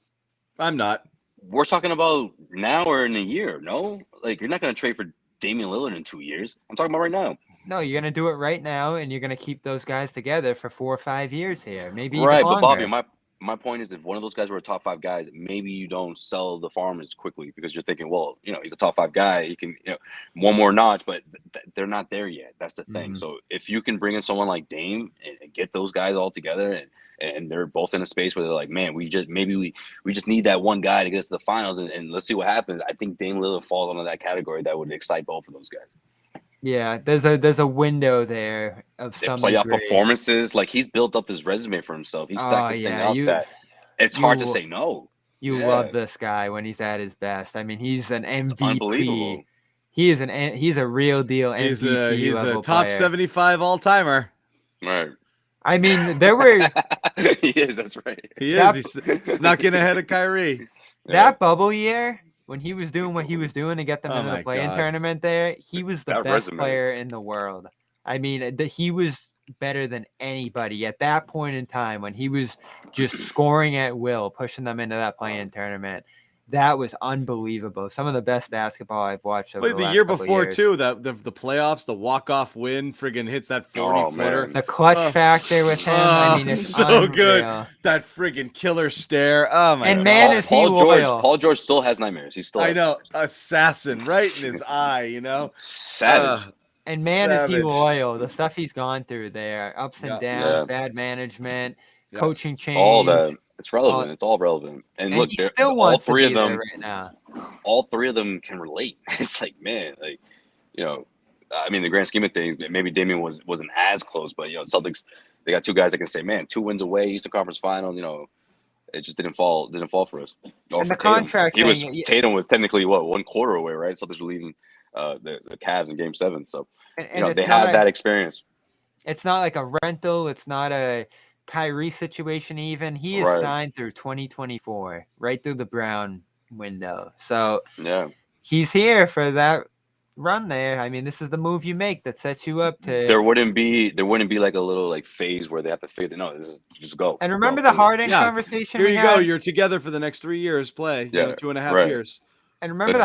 I'm not. We're talking about now or in a year. No, like you're not gonna trade for Damian Lillard in 2 years. I'm talking about right now. No, you're going to do it right now, and you're going to keep those guys together for 4 or 5 years here, maybe right. Even but longer. Bobby, my point is, if one of those guys were a top 5 guys, maybe you don't sell the farm as quickly because you're thinking, well, he's a top 5 guy. He can, one more notch, but they're not there yet. That's the thing. So if you can bring in someone like Dame and get those guys all together, and they're both in a space where they're like, man, we just need that one guy to get us to the finals, and let's see what happens. I think Dame Lillard falls into that category that would excite both of those guys. Yeah, there's a window there of some playoff degree. Performances. Like he's built up his resume for himself. He's stacked this thing up that it's hard to say no. You love this guy when he's at his best. I mean, he's an MVP. It's unbelievable. He's a real deal MVP. He's a top player. 75 all timer. Right. I mean, there were. He is. That's right. He is. He snuck in ahead of Kyrie. That bubble year, when he was doing what he was doing to get them into the play-in tournament there, he was the best player in the world. I mean, he was better than anybody at that point in time when he was just scoring at will, pushing them into that play-in tournament. That was unbelievable. Some of the best basketball I've watched over the last year before years. too, the playoffs, the walk-off win, friggin' hits that 40-footer. The clutch factor with him. I mean, it's so unreal. Good. That friggin' killer stare. Oh my and God. Man, is he loyal. Paul George still has nightmares. He still has nightmares. Assassin right in his eye, Savage. And man, is he loyal. The stuff he's gone through there, ups and downs, bad management, coaching change. All that. It's relevant. It's all relevant. And look, he still wants all 3 of them right now. All 3 of them can relate. It's like, man, I mean, the grand scheme of things, maybe Damian wasn't as close, but Celtics, they got 2 guys that can say, man, 2 wins away, Eastern Conference Final, it just didn't fall for us. And the contract thing, Tatum was technically 1 quarter away, right? Celtics were leading the Cavs in Game 7, so they had that experience. It's not like a rental. It's not a Kyrie situation even. He is signed through 2024, right through the Brown window. So he's here for that run there. I mean, this is the move you make that sets you up to. There wouldn't be like a little like phase where they have to fade. No, this is just go. And remember the Harden conversation Here we you had? go. You're together for the next 3 years. Play. Yeah, 2.5 years. And remember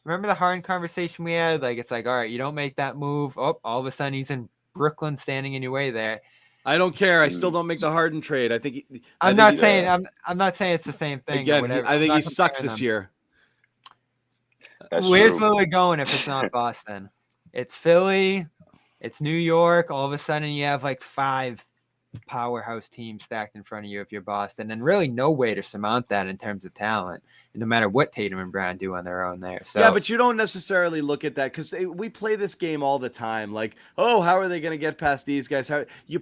remember the Harden conversation we had? Like, it's like, all right, you don't make that move. Oh, all of a sudden he's in Brooklyn standing in your way there. I don't care. I still don't make the Harden trade. I think I'm not saying it's the same thing. Again, or whatever. I think he sucks this year. Where's Lillard going if it's not Boston? It's Philly. It's New York. All of a sudden you have like 5 powerhouse teams stacked in front of you if you're Boston, and really no way to surmount that in terms of talent, no matter what Tatum and Brown do on their own there. So yeah, but you don't necessarily look at that because we play this game all the time. Like, oh, how are they going to get past these guys? How you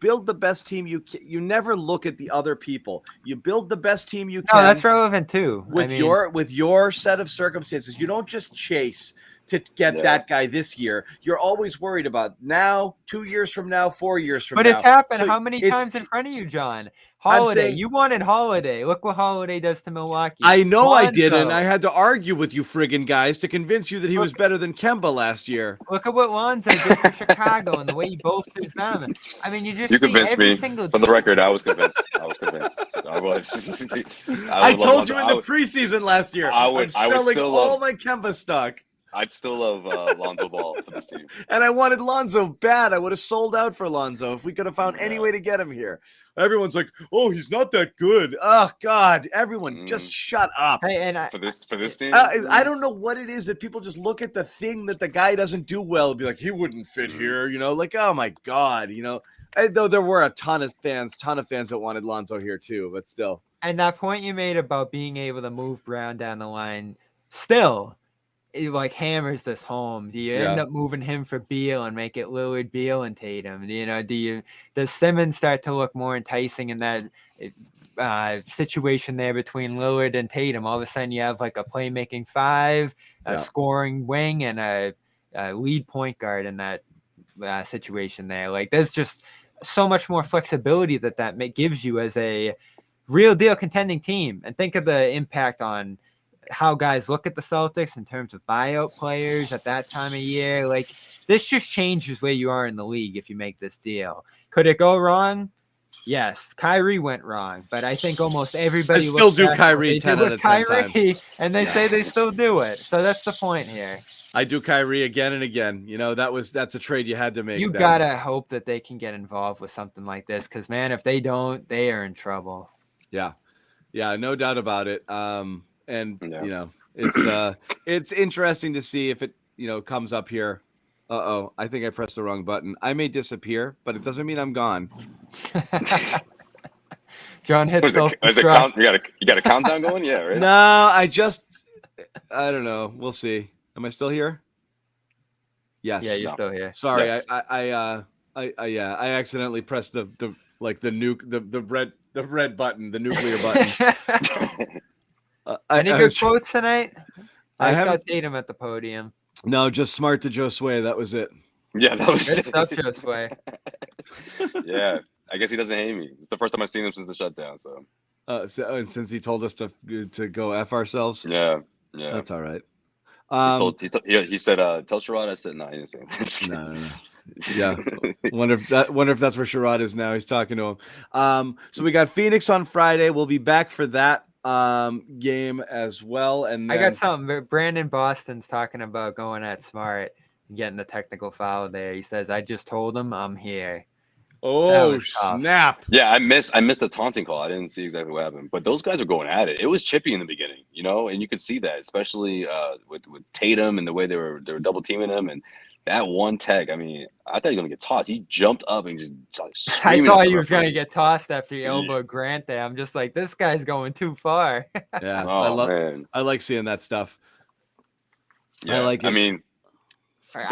build the best team you never look at the other people. You build the best team you can. No, that's relevant too. With your set of circumstances, you don't just chase to get that guy this year. You're always worried about now, 2 years from now, 4 years from now. But it's happened how many times in front of you, John? Holiday. You wanted Holiday. Look what Holiday does to Milwaukee. I know Lonzo. I didn't. I had to argue with you friggin' guys to convince you that he was better than Kemba last year. Look at what Lonzo did for Chicago and the way he bolsters them. I mean, you convinced me. For the record, I was convinced. I told you in the preseason last year. I'm selling all my Kemba stock. I'd still love Lonzo Ball for this team. And I wanted Lonzo bad. I would have sold out for Lonzo if we could have found any way to get him here. Everyone's like, "Oh, he's not that good." Oh God, everyone, just shut up. Hey, and for this team, I don't know what it is that people just look at the thing that the guy doesn't do well and be like, "He wouldn't fit here," like, oh my God, Though there were a ton of fans that wanted Lonzo here too, but still. And that point you made about being able to move Brown down the line, still. It like hammers this home. Do you end up moving him for Beal and make it Lillard, Beal, and Tatum? Does Simmons start to look more enticing in that situation there between Lillard and Tatum? All of a sudden you have like a playmaking 5, a scoring wing, and a lead point guard in that situation there. Like there's just so much more flexibility that gives you as a real deal contending team. And think of the impact on how guys look at the Celtics in terms of buyout players at that time of year. Like this just changes where you are in the league if you make this deal. Could it go wrong? Yes. Kyrie went wrong, but I think almost everybody still do Kyrie 10 out of 10 times. And they say they still do it. So that's the point here. I do Kyrie again and again. That's a trade you had to make. You gotta hope that they can get involved with something like this, because man, if they don't, they are in trouble. Yeah, no doubt about it. It's interesting to see if it comes up here. I think I pressed the wrong button. I may disappear, but it doesn't mean I'm gone. John hit self-destruct. You got a countdown going? Yeah, right. No, I don't know. We'll see. Am I still here? Yes. Yeah, you're still here. Sorry, yes. I accidentally pressed the red button, the nuclear button. Any good quotes tonight? I saw Tatum at the podium. No, just smart to Josue. That was it. Yeah, that was it. Good stuff, Josue. Yeah, I guess he doesn't hate me. It's the first time I've seen him since the shutdown. So since he told us to go F ourselves. Yeah, that's all right. He said, "Tell Sherrod." I said, "No, he didn't say that." No. Yeah, wonder if that's where Sherrod is now. He's talking to him. So we got Phoenix on Friday. We'll be back for that game as well. And then... I got something. Brandon Boston's talking about going at Smart and getting the technical foul there. He says, "I just told him I'm here." Oh snap! Yeah, I missed the taunting call. I didn't see exactly what happened, but those guys are going at it. It was chippy in the beginning, and you could see that, especially with Tatum and the way they were double teaming him, and that one tech. I mean, I thought he was gonna get tossed. He jumped up and just I thought he was gonna get tossed after he elbowed Grant there. I'm just like, this guy's going too far. Yeah, man. I like seeing that stuff. Yeah, I like it. I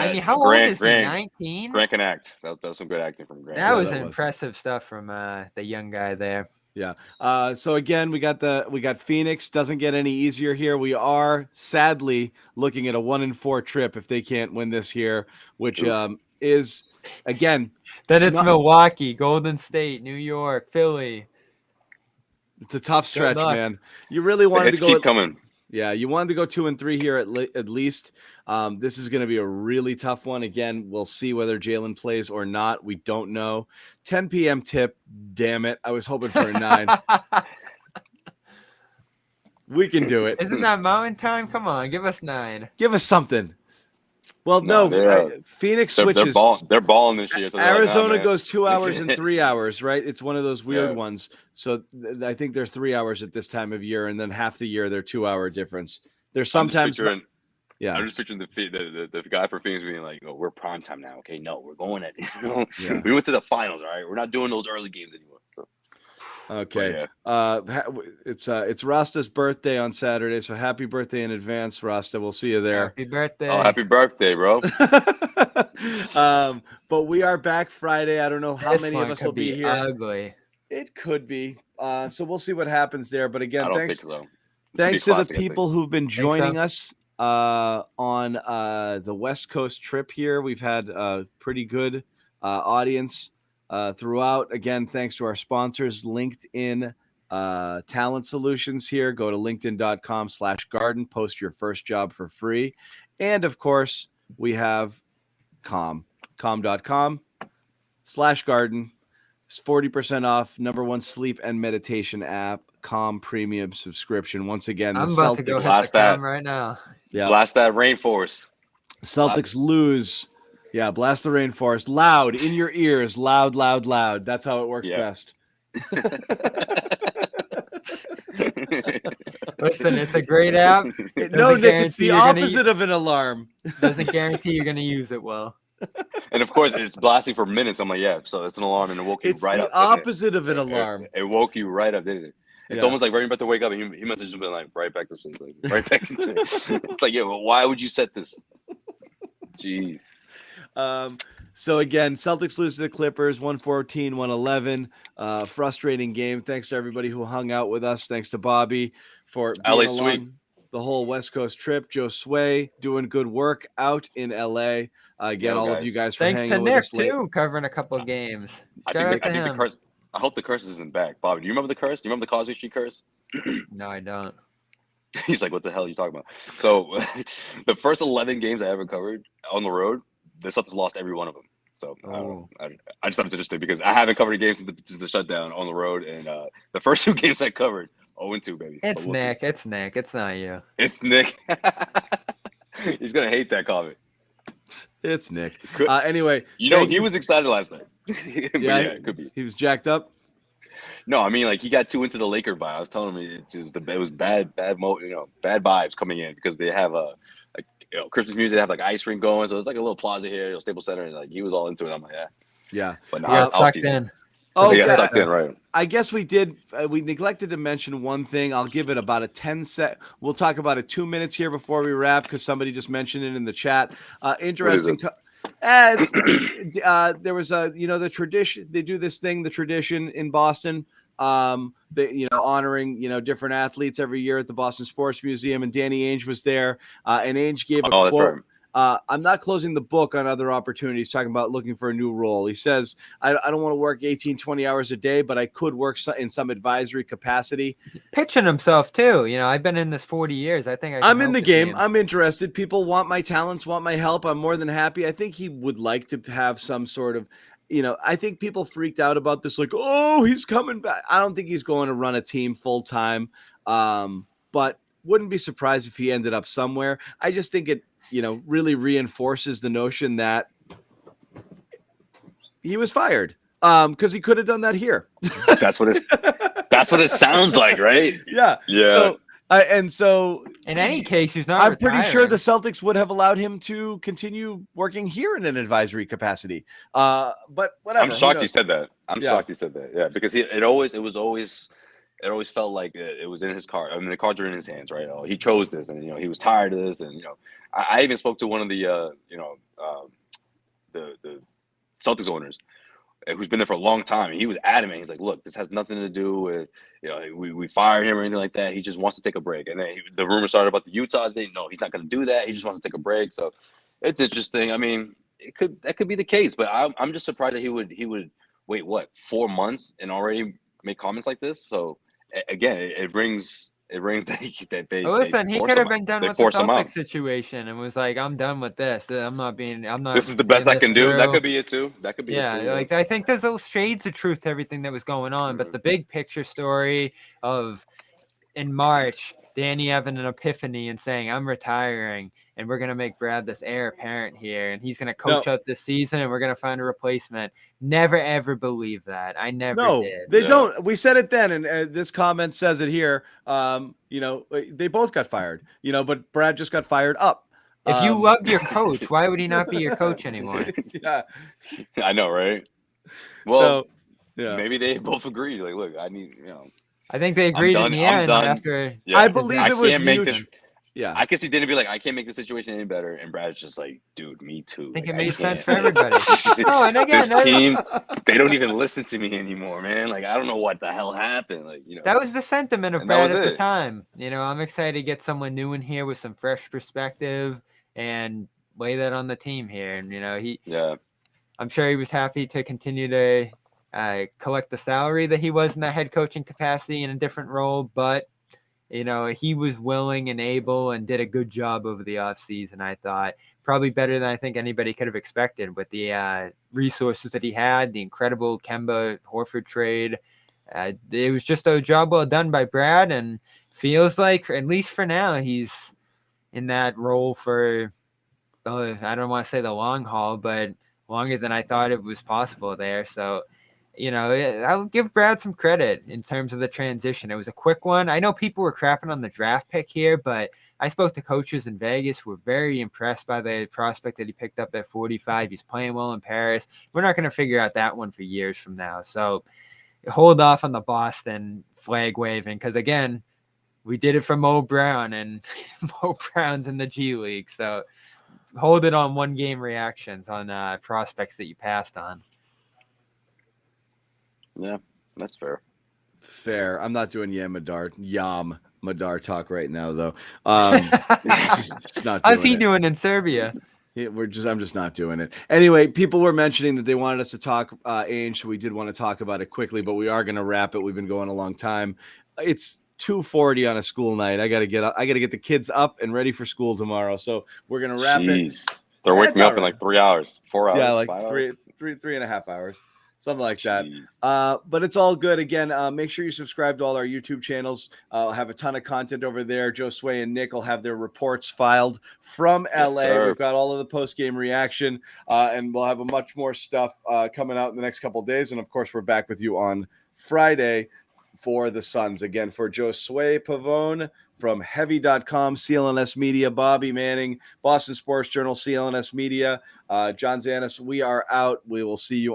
mean, how old is he? 19? Grant can act. That was some good acting from Grant. That was impressive stuff from the young guy there. Yeah. So again, we got Phoenix. Doesn't get any easier here. We are sadly looking at a 1-4 trip if they can't win this here, which is again. Then it's Milwaukee, Golden State, New York, Philly. It's a tough stretch, man. You really wanted to go. Keep coming. Yeah, you wanted to go 2-3 here at least. This is going to be a really tough one. Again, we'll see whether Jaylen plays or not. We don't know. 10 p.m. tip. Damn it. I was hoping for a 9. We can do it. Isn't that mountain time? Come on, give us 9. Give us something. Well, Phoenix switches. They're balling this year. So Arizona like, nah, goes 2 hours and 3 hours, right? It's one of those weird ones. So I think they're 3 hours at this time of year, and then half the year they're 2 hour difference. There's sometimes. I'm just picturing the guy for Phoenix being like, "Oh, we're prime time now. Okay, no, we're going at it. We went to the finals. All right, we're not doing those early games anymore." So. Okay. It's Rasta's birthday on Saturday, so happy birthday in advance, Rasta. We'll see you there. Happy birthday. Oh, happy birthday, bro. But we are back Friday. I don't know how many of us will be here. Ugly. It could be. So we'll see what happens there. But again, thanks to the people who've been joining us on the West Coast trip here. We've had a pretty good audience throughout. Again, thanks to our sponsors, LinkedIn Talent Solutions here. Go to linkedin.com/garden, post your first job for free. And of course, we have calm.com/garden. It's 40% off, #1 sleep and meditation app, Calm Premium subscription. Once again, I'm about to go blast that right now. Yeah, blast that rainforest. Celtics lose. Yeah, blast the rainforest. Loud, in your ears. Loud, loud, loud. That's how it works best. Listen, it's a great app. No, Nick, it's the opposite of an alarm. Doesn't guarantee you're going to use it well. And of course, it's blasting for minutes. I'm like, yeah, so it's an alarm, and it woke you right up. It's the opposite of an alarm. It woke you right up, didn't it? It's almost like right about to wake up, and he must have just been like right back to sleep, like, right back into it. It's like, yeah, well, why would you set this? Jeez. So again, Celtics lose to the Clippers, 114-111. Frustrating game. Thanks to everybody who hung out with us. Thanks to Bobby for being along the whole West Coast trip. Josue doing good work out in LA. Again, all of you guys for hanging with us. Thanks to Nick too, covering a couple of games. I hope the curse isn't back. Bobby, do you remember the curse? Do you remember the Cosby Street curse? No, I don't. He's like, what the hell are you talking about? So the first 11 games I ever covered on the road, the Celtics lost every one of them. So I just thought it's interesting because I haven't covered a game since the shutdown on the road, and the first 2 games I covered, 0-2, baby. It's Nick. See. It's Nick. It's not you. It's Nick. He's gonna hate that comment. It's Nick. Anyway, he was excited last night. Yeah, it could be. He was jacked up. No, I mean, like, he got too into the Laker vibe. I was telling him it was bad vibes coming in because they have Christmas music. They have like ice rink going, so it's like a little plaza here, Staples Center, and like he was all into it. I'm like, yeah. But no, sucked in. Oh, yeah, sucked in, right? I guess we did. We neglected to mention one thing. I'll give it about a 10-sec. We'll talk about it 2 minutes here before we wrap because somebody just mentioned it in the chat. Interesting. There was the tradition. They do this thing, the tradition in Boston. Honoring different athletes every year at the Boston Sports Museum, and Danny Ainge was there. And Ainge gave a quote. That's right. I'm not closing the book on other opportunities, talking about looking for a new role. He says, I don't want to work 18, 20 hours a day, but I could work in some advisory capacity. Pitching himself, too. I've been in this 40 years. I think I'm in the game. I'm interested. People want my talents, want my help. I'm more than happy. I think he would like to have some sort of, I think people freaked out about this, like, oh, he's coming back. I don't think he's going to run a team full time, but wouldn't be surprised if he ended up somewhere. I just think it, really reinforces the notion that he was fired because he could have done that here. That's what it sounds like, right? Yeah. So in any case, he's not. I'm retiring. pretty sure the Celtics would have allowed him to continue working here in an advisory capacity. But whatever. I'm shocked he said that. Shocked he said that. Yeah, because it always felt like it was in his card. I mean, the cards are in his hands, right? He chose this, and he was tired of this, and I even spoke to one of the the Celtics owners who's been there for a long time, and he was adamant. He's like, "Look, this has nothing to do with we fired him or anything like that. He just wants to take a break." And then the rumor started about the Utah thing. No, he's not going to do that. He just wants to take a break. So it's interesting. I mean, that could be the case, but I'm just surprised that he would wait 4 months and already make comments like this. So again, it brings it rings that they. Well, listen, he could have been done with the Celtics situation and was like, "I'm done with this. I'm not. This is the best I can do." That could be it too. That could be it too. Like I think there's those shades of truth to everything that was going on, but the big picture story of in March, Danny having an epiphany and saying, "I'm retiring, and we're gonna make Brad this heir apparent here, and he's gonna coach out this season, and we're gonna find a replacement." Never ever believe that. I never did. They don't. We said it then, and this comment says it here. They both got fired. But Brad just got fired up. If you loved your coach, why would he not be your coach anymore? Yeah, I know, right? Well, maybe they both agreed. Like, look, I need, I think they agreed in the end after. Yeah. I believe it was huge. Yeah, I guess he didn't be like, I can't make the situation any better, and Brad's just like, dude, me too. I think it made sense for everybody. And again, this team, they don't even listen to me anymore, man. Like, I don't know what the hell happened. Like, that was the sentiment of Brad at the time. I'm excited to get someone new in here with some fresh perspective and lay that on the team here. And I'm sure he was happy to continue to collect the salary that he was in that head coaching capacity in a different role, but he was willing and able and did a good job over the offseason, I thought. Probably better than I think anybody could have expected with the resources that he had, the incredible Kemba Horford trade. It was just a job well done by Brad, and feels like, at least for now, he's in that role for, I don't want to say the long haul, but longer than I thought it was possible there. So, I'll give Brad some credit in terms of the transition. It was a quick one. I know people were crapping on the draft pick here, but I spoke to coaches in Vegas who were very impressed by the prospect that he picked up at 45. He's playing well in Paris. We're not going to figure out that one for years from now. So hold off on the Boston flag waving, because, again, we did it for Mo Brown, and Mo Brown's in the G League. So hold it on one-game reactions on prospects that you passed on. Yeah, that's fair. Fair. I'm not doing Yam Madar talk right now, though. Just not. How's he doing in Serbia? Yeah, I'm just not doing it. Anyway, people were mentioning that they wanted us to talk Ainge, so we did want to talk about it quickly, but we are going to wrap it. We've been going a long time. It's 2:40 on a school night. I got to get the kids up and ready for school tomorrow. So we're going to wrap it. They're waking me up in like 3 hours, 4 hours. Yeah, like 3.5 hours. Something like that. But it's all good. Again, make sure you subscribe to all our YouTube channels. I'll have a ton of content over there. Josue and Nick will have their reports filed from LA. Yes, we've got all of the post-game reaction, and we'll have a much more stuff coming out in the next couple of days. And, of course, we're back with you on Friday for the Suns. Again, for Josue Pavon from Heavy.com, CLNS Media, Bobby Manning, Boston Sports Journal, CLNS Media, John Zannis, we are out. We will see you